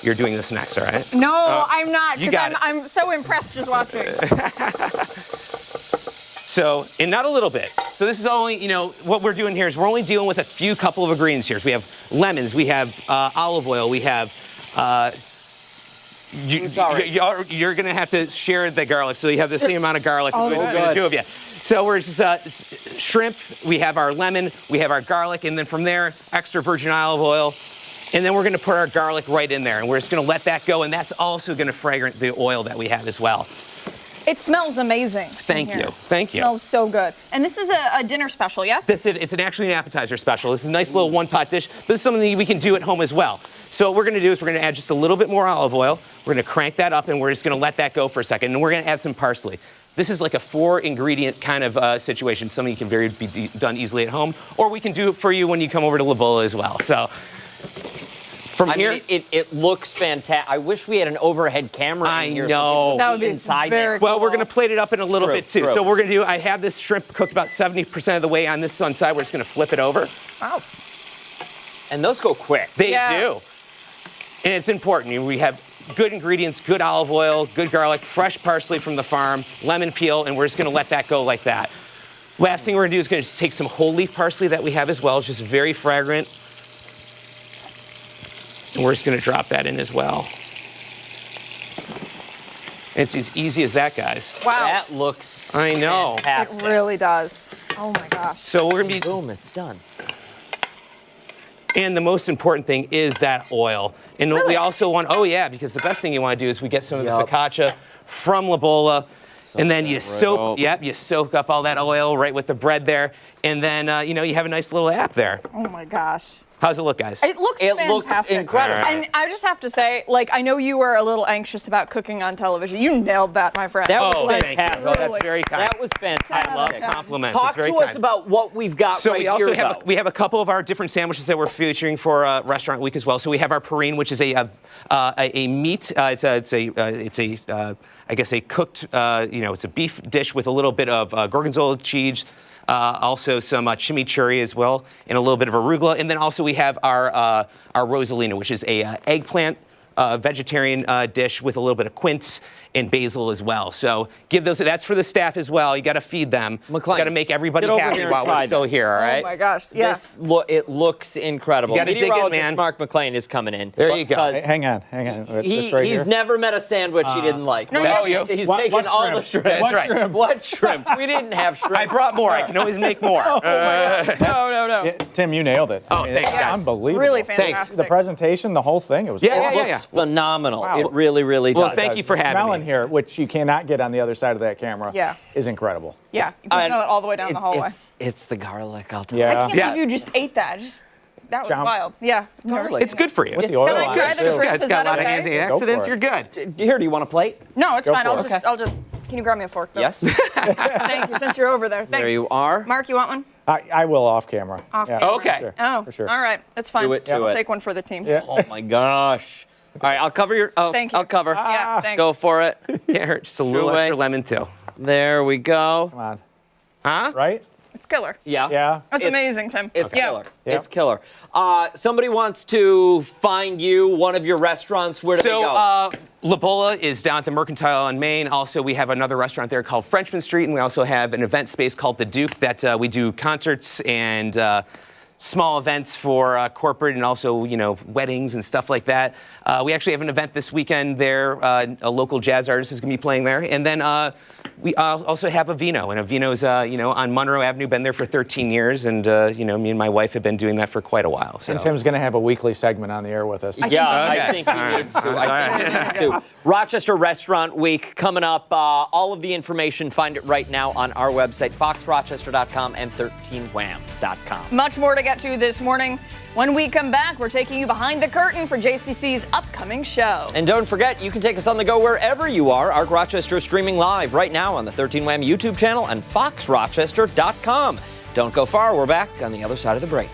Speaker 16: You're doing this next, all right?
Speaker 1: No, I'm not,
Speaker 16: because
Speaker 1: I'm so impressed just watching.
Speaker 16: So, and not a little bit. So this is only, what we're doing here is we're only dealing with a couple of ingredients here. So we have lemons, we have olive oil, we have... You're going to have to share the garlic, so you have the same amount of garlic between the two of you. So we're just shrimp, we have our lemon, we have our garlic, and then from there, extra virgin olive oil. And then we're going to put our garlic right in there, and we're just going to let that go, and that's also going to fragrant the oil that we have as well.
Speaker 1: It smells amazing.
Speaker 16: Thank you. Thank you.
Speaker 1: It smells so good. And this is a dinner special, yes?
Speaker 16: It's actually an appetizer special. This is a nice little one-pot dish, but this is something we can do at home as well. So what we're going to do is we're going to add just a little bit more olive oil. We're going to crank that up, and we're just going to let that go for a second. And we're going to add some parsley. This is like a 4-ingredient kind of situation. Something can be done easily at home, or we can do it for you when you come over to La Bola as well. So from here,
Speaker 2: it looks fantastic. I wish we had an overhead camera in here.
Speaker 16: I know.
Speaker 1: That would be
Speaker 2: inside
Speaker 1: very
Speaker 2: there.
Speaker 1: cool.
Speaker 16: Well, we're going to plate it up in a little bit too.
Speaker 2: True.
Speaker 16: So we're going to do. I have this shrimp cooked about 70% of the way on this one side. We're just going to flip it over.
Speaker 1: Wow.
Speaker 2: And those go quick.
Speaker 16: They do. And it's important. We have good ingredients, good olive oil, good garlic, fresh parsley from the farm, lemon peel, and we're just going to let that go like that. Last thing we're going to do is going to take some whole leaf parsley that we have as well. It's just very fragrant. And we're just going to drop that in as well. It's as easy as that, guys.
Speaker 1: Wow.
Speaker 2: That looks
Speaker 16: I know.
Speaker 2: fantastic.
Speaker 1: It really does. Oh my gosh.
Speaker 16: So we're going to be...
Speaker 2: Boom, it's done.
Speaker 16: And the most important thing is that oil. And we also want, because the best thing you want to do is we get some of the focaccia from La Bola, and then you soak up all that oil right with the bread there, and then you have a nice little app there.
Speaker 1: Oh my gosh.
Speaker 16: How's it look, guys?
Speaker 1: It looks fantastic.
Speaker 2: Incredible.
Speaker 1: And I just have to say, I know you were a little anxious about cooking on television. You nailed that, my friend.
Speaker 2: That was
Speaker 16: fantastic. Oh, that's very kind.
Speaker 2: That was fantastic.
Speaker 16: I love compliments.
Speaker 2: Talk
Speaker 16: it's very
Speaker 2: to
Speaker 16: kind.
Speaker 2: us about what we've got
Speaker 16: So
Speaker 2: right
Speaker 16: we also
Speaker 2: here,
Speaker 16: have we have a couple of our different sandwiches that we're featuring for Restaurant Week as well. So we have our Perine, which is a meat. It's a cooked. It's a beef dish with a little bit of gorgonzola cheese. Also some chimichurri as well, and a little bit of arugula. And then also we have our rosalina, which is a eggplant vegetarian dish with a little bit of quince and basil as well. So give those. That's for the staff as well. You got to feed them.
Speaker 2: McLean,
Speaker 16: got to make everybody happy while we're still here. All right.
Speaker 1: Oh my gosh. Yeah.
Speaker 2: It looks incredible.
Speaker 16: You gotta dig it, man.
Speaker 2: Mark McLean is coming in.
Speaker 16: There you go.
Speaker 6: Hang on.
Speaker 2: He's
Speaker 6: here.
Speaker 2: never met a sandwich he didn't like. He's taken all the shrimp.
Speaker 16: That's right.
Speaker 6: Shrimp?
Speaker 2: What shrimp? We didn't have shrimp.
Speaker 16: I brought more. I can always make more.
Speaker 1: No.
Speaker 6: Yeah, Tim, you nailed it.
Speaker 16: Oh, thanks, guys.
Speaker 6: Unbelievable.
Speaker 1: Really
Speaker 16: Thanks.
Speaker 1: fantastic.
Speaker 6: The presentation, the whole thing, it was
Speaker 16: Yeah,
Speaker 6: awesome.
Speaker 16: yeah.
Speaker 2: phenomenal.
Speaker 6: Wow.
Speaker 2: It really, really does.
Speaker 16: Well, thank you for
Speaker 6: The
Speaker 16: having
Speaker 6: smell
Speaker 16: me.
Speaker 6: in here, which you cannot get on the other side of that camera,
Speaker 1: Yeah.
Speaker 6: is incredible.
Speaker 1: Yeah, you can smell it all the way down the hallway.
Speaker 2: It's the garlic, I'll tell
Speaker 6: Yeah.
Speaker 2: you.
Speaker 1: I can't believe you just ate that. That was
Speaker 6: Chomp.
Speaker 1: wild. Yeah, it's
Speaker 2: garlic.
Speaker 16: It's good for you.
Speaker 6: With the oil
Speaker 1: Can I
Speaker 6: on
Speaker 1: try
Speaker 6: it,
Speaker 1: the
Speaker 6: too.
Speaker 1: shrimp?
Speaker 16: It's
Speaker 1: Is
Speaker 16: got a
Speaker 1: that
Speaker 16: lot
Speaker 1: okay?
Speaker 16: of
Speaker 6: Go for
Speaker 16: antioxidants.
Speaker 6: it.
Speaker 16: You're good.
Speaker 2: Here, do you want a plate?
Speaker 1: No, it's
Speaker 6: Go
Speaker 1: fine.
Speaker 6: for it.
Speaker 1: I'll just. Can you grab me a fork? Bill?
Speaker 2: Yes.
Speaker 1: Thank you. Since you're over there. Thanks.
Speaker 2: There you are.
Speaker 1: Mark, you want one?
Speaker 6: I will off camera.
Speaker 1: Off
Speaker 6: Yeah,
Speaker 1: camera.
Speaker 16: Okay.
Speaker 6: for sure,
Speaker 1: Oh,
Speaker 6: for sure.
Speaker 1: all right. That's fine.
Speaker 2: Do it to
Speaker 1: I'll
Speaker 2: it.
Speaker 1: take one for the team.
Speaker 6: Yeah.
Speaker 2: Oh my gosh. All right, I'll cover your. Oh,
Speaker 1: Thank you.
Speaker 2: I'll cover.
Speaker 1: Yeah, thanks.
Speaker 2: Go for it.
Speaker 16: Can't hurt. Just a little
Speaker 2: Away.
Speaker 16: extra lemon too.
Speaker 2: There we go.
Speaker 6: Come on.
Speaker 16: Huh?
Speaker 6: Right?
Speaker 1: It's killer.
Speaker 2: Yeah.
Speaker 6: Yeah.
Speaker 1: That's amazing, Tim.
Speaker 2: It's killer.
Speaker 6: Yep.
Speaker 2: It's killer. Somebody wants to find you, one of your restaurants. Where do they go?
Speaker 16: La Bola is down at the Mercantile on Main. Also, we have another restaurant there called Frenchman Street, and we also have an event space called The Duke that we do concerts and small events for corporate and also, weddings and stuff like that. We actually have an event this weekend there. A local jazz artist is going to be playing there. And then we also have a Vino, and a Vino's, on Monroe Avenue, been there for 13 years, and, me and my wife have been doing that for quite a while. So.
Speaker 6: And Tim's going to have a weekly segment on the air with us.
Speaker 2: I think he needs to. I think he needs to. Rochester Restaurant Week coming up. All of the information, find it right now on our website, foxrochester.com and 13wham.com.
Speaker 1: Much more to get to this morning. When we come back, we're taking you behind the curtain for JCC's upcoming show.
Speaker 2: And don't forget, you can take us on the go wherever you are. Arc Rochester is streaming live right now on the 13wham YouTube channel and foxrochester.com. Don't go far. We're back on the other side of the break.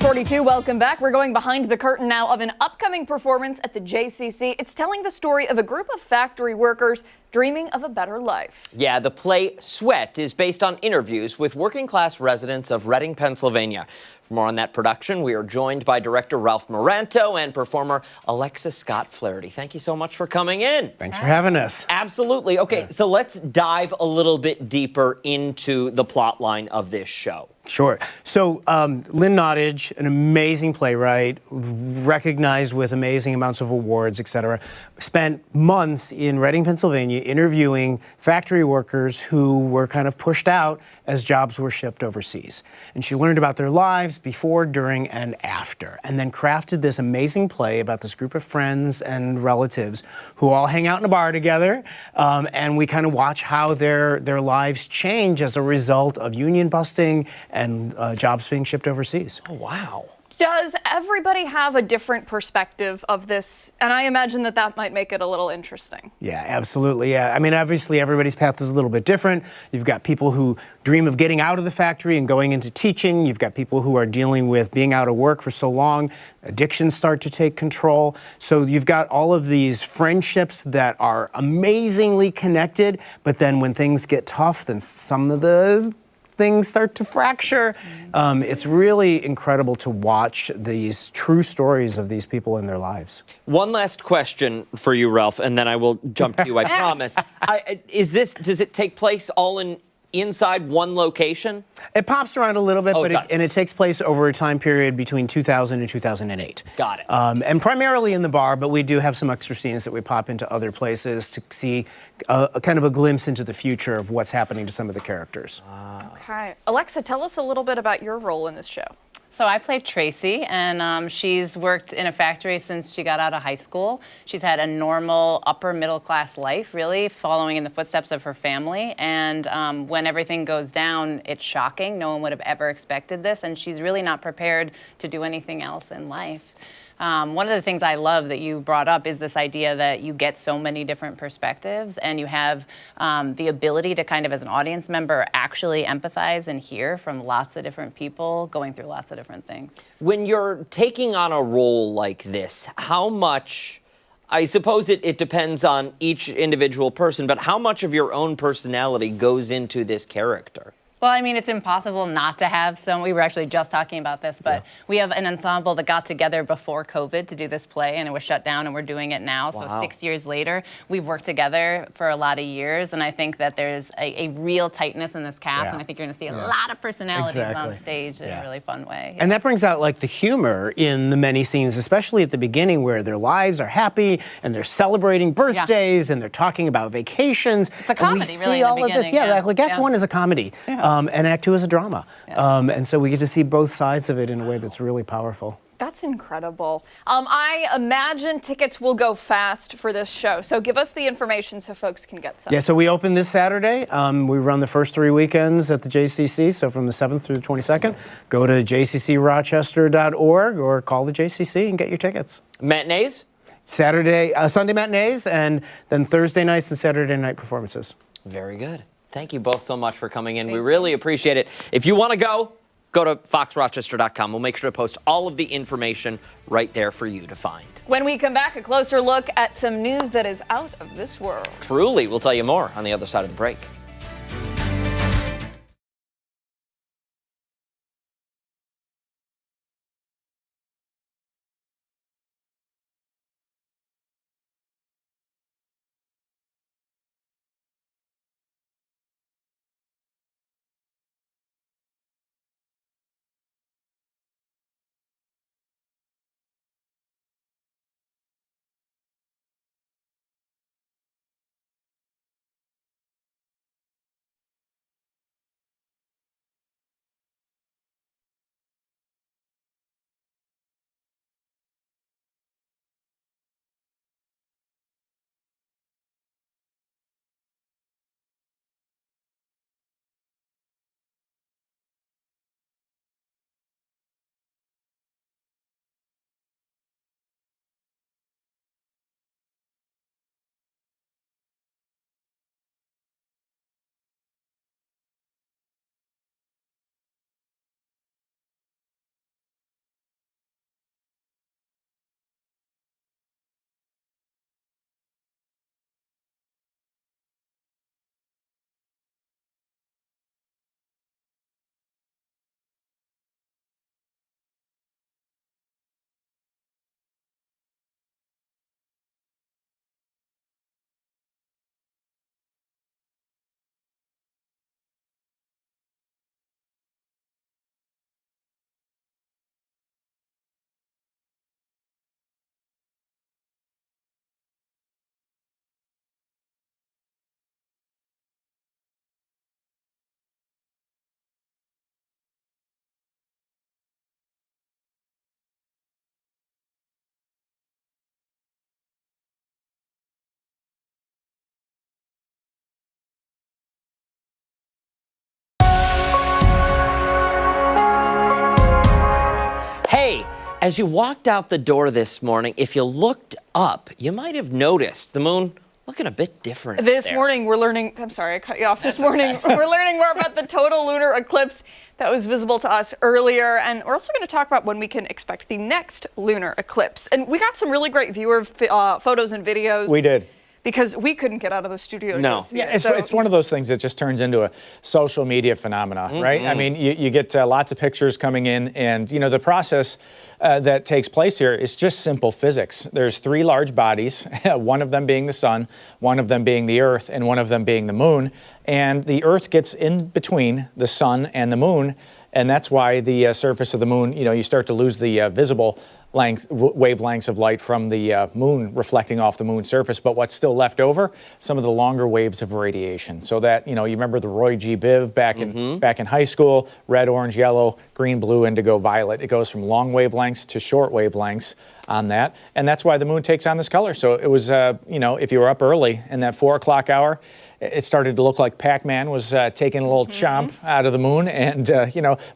Speaker 1: .42, welcome back. We're going behind the curtain now of an upcoming performance at the JCC. It's telling the story of a group of factory workers dreaming of a better life.
Speaker 2: Yeah, the play Sweat is based on interviews with working class residents of Reading, Pennsylvania. For more on that production, we are joined by director Ralph Moranto and performer Alexis Scott Flaherty. Thank you so much for coming in.
Speaker 17: Thanks for having us.
Speaker 2: Absolutely. Okay, so let's dive a little bit deeper into the plot line of this show.
Speaker 17: Sure. So Lynn Nottage, an amazing playwright, recognized with amazing amounts of awards, et cetera, spent months in Reading, Pennsylvania, interviewing factory workers who were kind of pushed out as jobs were shipped overseas. And she learned about their lives before, during, and after, and then crafted this amazing play about this group of friends and relatives who all hang out in a bar together, and we kind of watch how their lives change as a result of union busting and jobs being shipped overseas.
Speaker 2: Oh, wow.
Speaker 1: Does everybody have a different perspective of this? And I imagine that that might make it a little interesting.
Speaker 17: Yeah, absolutely. Yeah. I mean, obviously, everybody's path is a little bit different. You've got people who dream of getting out of the factory and going into teaching. You've got people who are dealing with being out of work for so long. Addictions start to take control. So you've got all of these friendships that are amazingly connected. But then when things get tough, then some of the things start to fracture. It's really incredible to watch these true stories of these people in their lives.
Speaker 2: One last question for you, Ralph, and then I will jump to you, I promise. Does it take place all inside one location?
Speaker 17: It pops around a little bit,
Speaker 2: but
Speaker 17: it takes place over a time period between 2000 and 2008.
Speaker 2: Got it.
Speaker 17: And primarily in the bar, but we do have some extra scenes that we pop into other places to see a kind of a glimpse into the future of what's happening to some of the characters.
Speaker 1: Okay. Alexa, tell us a little bit about your role in this show.
Speaker 18: So I play Tracy, and she's worked in a factory since she got out of high school. She's had a normal upper middle class life, really, following in the footsteps of her family. And when everything goes down, it's shocking. No one would have ever expected this, and she's really not prepared to do anything else in life. One of the things I love that you brought up is this idea that you get so many different perspectives and you have the ability to kind of, as an audience member, actually empathize and hear from lots of different people going through lots of different things.
Speaker 2: When you're taking on a role like this, how much, I suppose it depends on each individual person, but how much of your own personality goes into this character?
Speaker 18: Well, I mean, it's impossible not to have some. We were actually just talking about this, but we have an ensemble that got together before COVID to do this play, and it was shut down, and we're doing it now. So 6 years later, we've worked together for a lot of years, and I think that there's a real tightness in this cast, and I think you're going to see a lot of personalities on stage in a really fun way.
Speaker 17: And that brings out like the humor in the many scenes, especially at the beginning where their lives are happy and they're celebrating birthdays and they're talking about vacations.
Speaker 18: It's a comedy,
Speaker 17: and we see
Speaker 18: really, in the
Speaker 17: all of this.
Speaker 18: beginning,
Speaker 17: Like Act 1 is a comedy. And Act 2 is a drama. And so we get to see both sides of it in a way that's really powerful.
Speaker 1: That's incredible. I imagine tickets will go fast for this show. So give us the information so folks can get some.
Speaker 17: Yeah, so we open this Saturday. We run the first 3 weekends at the JCC. So from the 7th through the 22nd, go to jccrochester.org or call the JCC and get your tickets.
Speaker 2: Matinees?
Speaker 17: Sunday matinees, and then Thursday nights and Saturday night performances.
Speaker 2: Very good. Thank you both so much for coming in. We really appreciate it. If you want to go to foxrochester.com. We'll make sure to post all of the information right there for you to find.
Speaker 1: When we come back, a closer look at some news that is out of this world.
Speaker 2: Truly, we'll tell you more on the other side of the break. As you walked out the door this morning, if you looked up, you might have noticed the moon looking a bit different.
Speaker 1: This
Speaker 2: there.
Speaker 1: morning, we're learning, I'm sorry, I cut you off. This morning, we're learning more about the total lunar eclipse that was visible to us earlier. And we're also going to talk about when we can expect the next lunar eclipse. And we got some really great viewer photos and videos.
Speaker 6: We did.
Speaker 1: Because we couldn't get out of the studio.
Speaker 2: No.
Speaker 1: To see
Speaker 6: Yeah,
Speaker 1: it.
Speaker 6: it's one of those things that just turns into a social media phenomena, right? I mean, you get lots of pictures coming in, and the process that takes place here is just simple physics. There's 3 large bodies, one of them being the sun, one of them being the Earth, and one of them being the moon. And the Earth gets in between the sun and the moon, and that's why the surface of the moon, you start to lose the visible wavelengths of light from the moon reflecting off the moon's surface. But what's still left over? Some of the longer waves of radiation. So that, you remember the Roy G. Biv back in high school, red, orange, yellow, green, blue, indigo, violet. It goes from long wavelengths to short wavelengths on that. And that's why the moon takes on this color. So it was, if you were up early in that 4 o'clock hour, it started to look like Pac-Man was taking a little chomp out of the moon. And,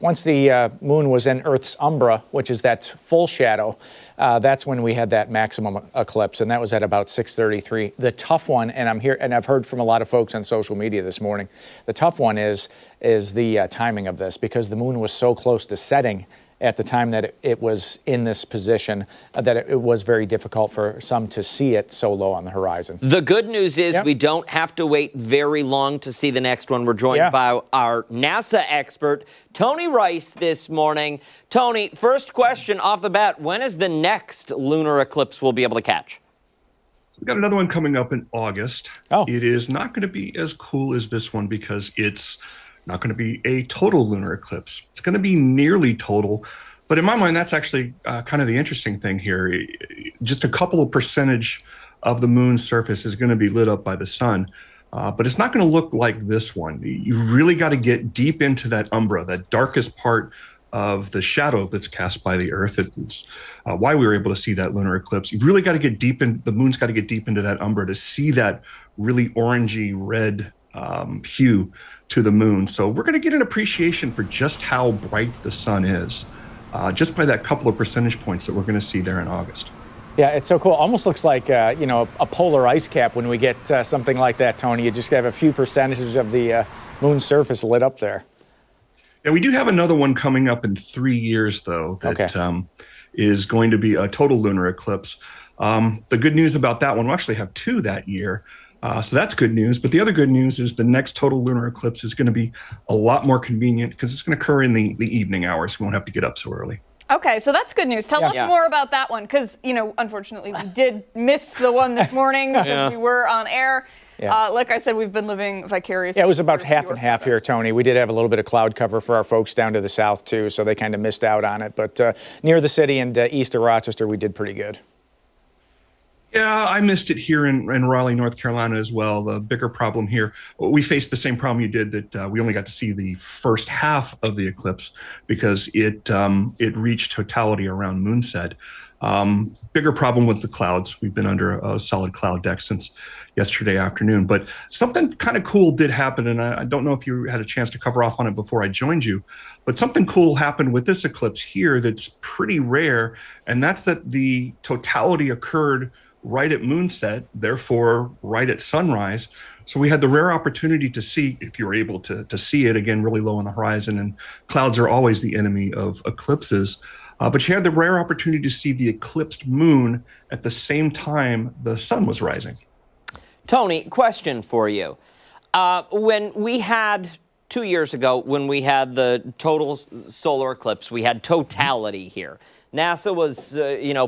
Speaker 6: once the moon was in Earth's umbra, which is that full shadow, that's when we had that maximum eclipse. And that was at about 6:33. The tough one, and I've heard from a lot of folks on social media this morning, the tough one is the timing of this, because the moon was so close to setting at the time that it was in this position, that it was very difficult for some to see it so low on the horizon.
Speaker 2: The good news is we don't have to wait very long to see the next one. We're joined by our NASA expert, Tony Rice, this morning. Tony, first question off the bat, when is the next lunar eclipse we'll be able to catch?
Speaker 19: We've got another one coming up in August.
Speaker 6: Oh.
Speaker 19: It is not going to be as cool as this one because it's not going to be a total lunar eclipse. It's going to be nearly total. But in my mind, that's actually kind of the interesting thing here. Just a couple of percentage of the moon's surface is going to be lit up by the sun. But it's not going to look like this one. You've really got to get deep into that umbra, that darkest part of the shadow that's cast by the Earth. It's why we were able to see that lunar eclipse. You've really got to get deep in, the moon's got to get deep into that umbra to see that really orangey red hue to the moon. So we're going to get an appreciation for just how bright the sun is, just by that couple of percentage points that we're going to see there in August.
Speaker 6: Yeah, it's so cool. Almost looks like, a polar ice cap when we get something like that, Tony. You just have a few percentages of the moon's surface lit up there.
Speaker 19: Yeah, we do have another one coming up in 3 years, though, that is going to be a total lunar eclipse. The good news about that one, we'll actually have 2 that year. So that's good news. But the other good news is the next total lunar eclipse is going to be a lot more convenient because it's going to occur in the evening hours. We won't have to get up so early.
Speaker 1: Okay, so that's good news. Tell us more about that one, because, unfortunately, we did miss the one this morning because we were on air. Like I said, we've been living vicariously.
Speaker 6: Yeah, it was about half and half here, Tony. We did have a little bit of cloud cover for our folks down to the south, too, so they kind of missed out on it. But near the city and east of Rochester, we did pretty good.
Speaker 19: Yeah, I missed it here in Raleigh, North Carolina as well. The bigger problem here, we faced the same problem you did, that we only got to see the first half of the eclipse because it reached totality around moonset. Bigger problem with the clouds. We've been under a solid cloud deck since yesterday afternoon. But something kind of cool did happen, and I don't know if you had a chance to cover off on it before I joined you, but something cool happened with this eclipse here that's pretty rare, and that's that the totality occurred right at moonset, therefore right at sunrise. So we had the rare opportunity to see, if you were able to see it, again, really low on the horizon, and clouds are always the enemy of eclipses. But you had the rare opportunity to see the eclipsed moon at the same time the sun was rising.
Speaker 2: Tony, question for you. When we had 2 years ago, when we had the total solar eclipse, we had totality here. NASA was,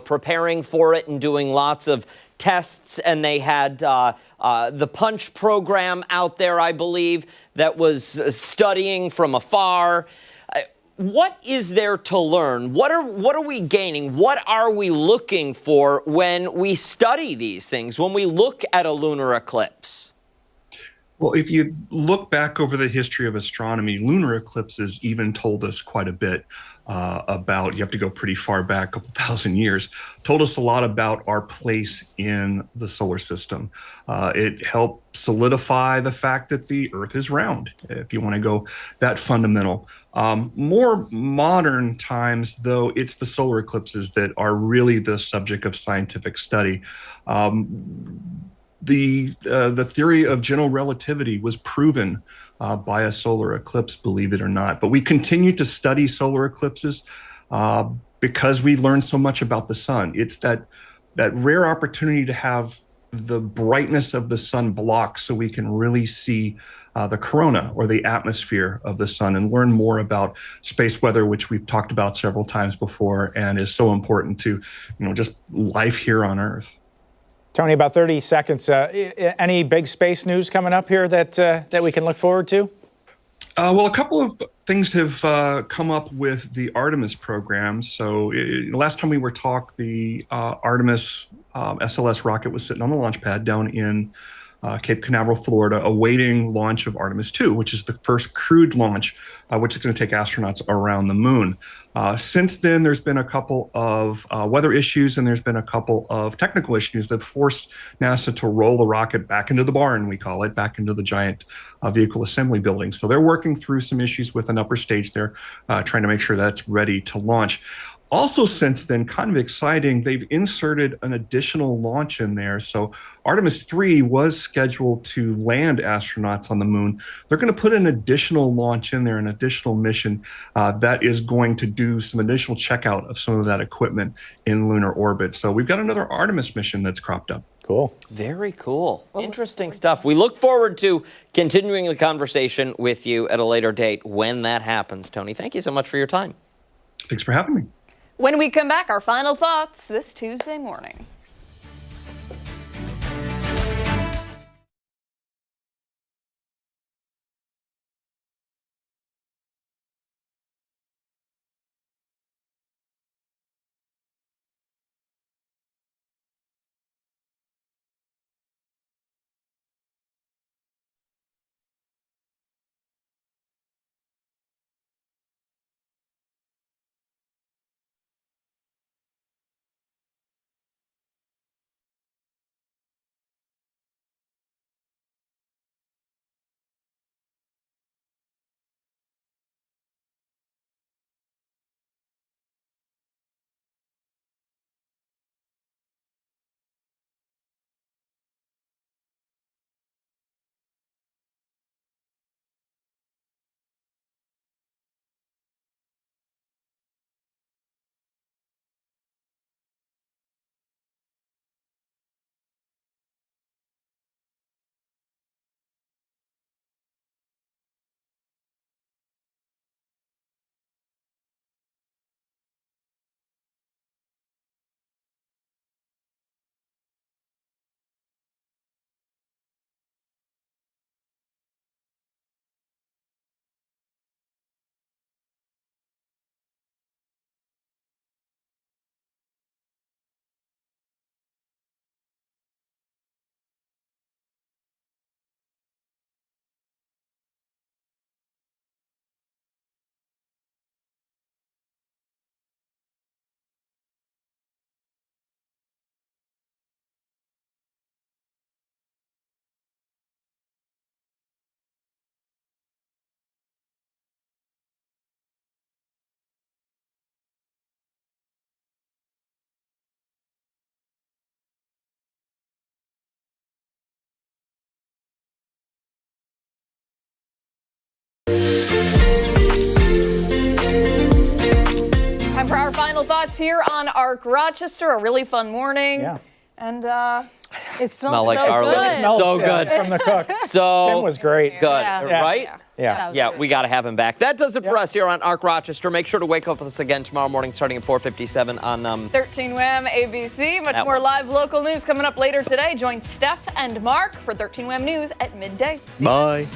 Speaker 2: preparing for it and doing lots of tests, and they had the Punch program out there, I believe, that was studying from afar. What is there to learn? What are we gaining? What are we looking for when we study these things, when we look at a lunar eclipse?
Speaker 19: Well, if you look back over the history of astronomy, lunar eclipses even told us quite a bit about, you have to go pretty far back, a couple thousand years, told us a lot about our place in the solar system. It helps solidify the fact that the Earth is round, if you want to go that fundamental. More modern times, though, it's the solar eclipses that are really the subject of scientific study. The theory of general relativity was proven by a solar eclipse, believe it or not. But we continue to study solar eclipses because we learn so much about the sun. It's that rare opportunity to have the brightness of the sun blocked so we can really see the corona or the atmosphere of the sun and learn more about space weather, which we've talked about several times before and is so important to, just life here on Earth.
Speaker 6: Tony, about 30 seconds. Any big space news coming up here that we can look forward to?
Speaker 19: Well, a couple of things have come up with the Artemis program. So last time we were talking, the Artemis SLS rocket was sitting on the launch pad down in Cape Canaveral, Florida, awaiting launch of Artemis 2, which is the first crewed launch, which is going to take astronauts around the moon. Since then, there's been a couple of weather issues and there's been a couple of technical issues that forced NASA to roll the rocket back into the barn, we call it, back into the giant vehicle assembly building. So they're working through some issues with an upper stage there, trying to make sure that's ready to launch. Also, since then, kind of exciting, they've inserted an additional launch in there. So Artemis 3 was scheduled to land astronauts on the moon. They're going to put an additional launch in there, an additional mission that is going to do some initial checkout of some of that equipment in lunar orbit. So we've got another Artemis mission that's cropped up.
Speaker 6: Cool.
Speaker 2: Very cool. Interesting stuff. We look forward to continuing the conversation with you at a later date when that happens. Tony, thank you so much for your time.
Speaker 19: Thanks for having me.
Speaker 1: When we come back, our final thoughts this Tuesday morning. Time for our final thoughts here on Arc Rochester. A really fun morning.
Speaker 6: Yeah.
Speaker 1: And it
Speaker 2: Smell like
Speaker 1: so
Speaker 2: garlic.
Speaker 1: good.
Speaker 2: So good.
Speaker 6: From the cook.
Speaker 2: So
Speaker 6: Tim was great.
Speaker 2: good,
Speaker 1: Yeah.
Speaker 2: right?
Speaker 6: Yeah.
Speaker 2: We got to have him back. That does it for us here on Arc Rochester. Make sure to wake up with us again tomorrow morning starting at 4:57 on
Speaker 1: 13 WHAM ABC. Much
Speaker 2: At
Speaker 1: more
Speaker 2: one.
Speaker 1: live local news coming up later today. Join Steph and Mark for 13 WHAM News at midday. See you
Speaker 2: Bye.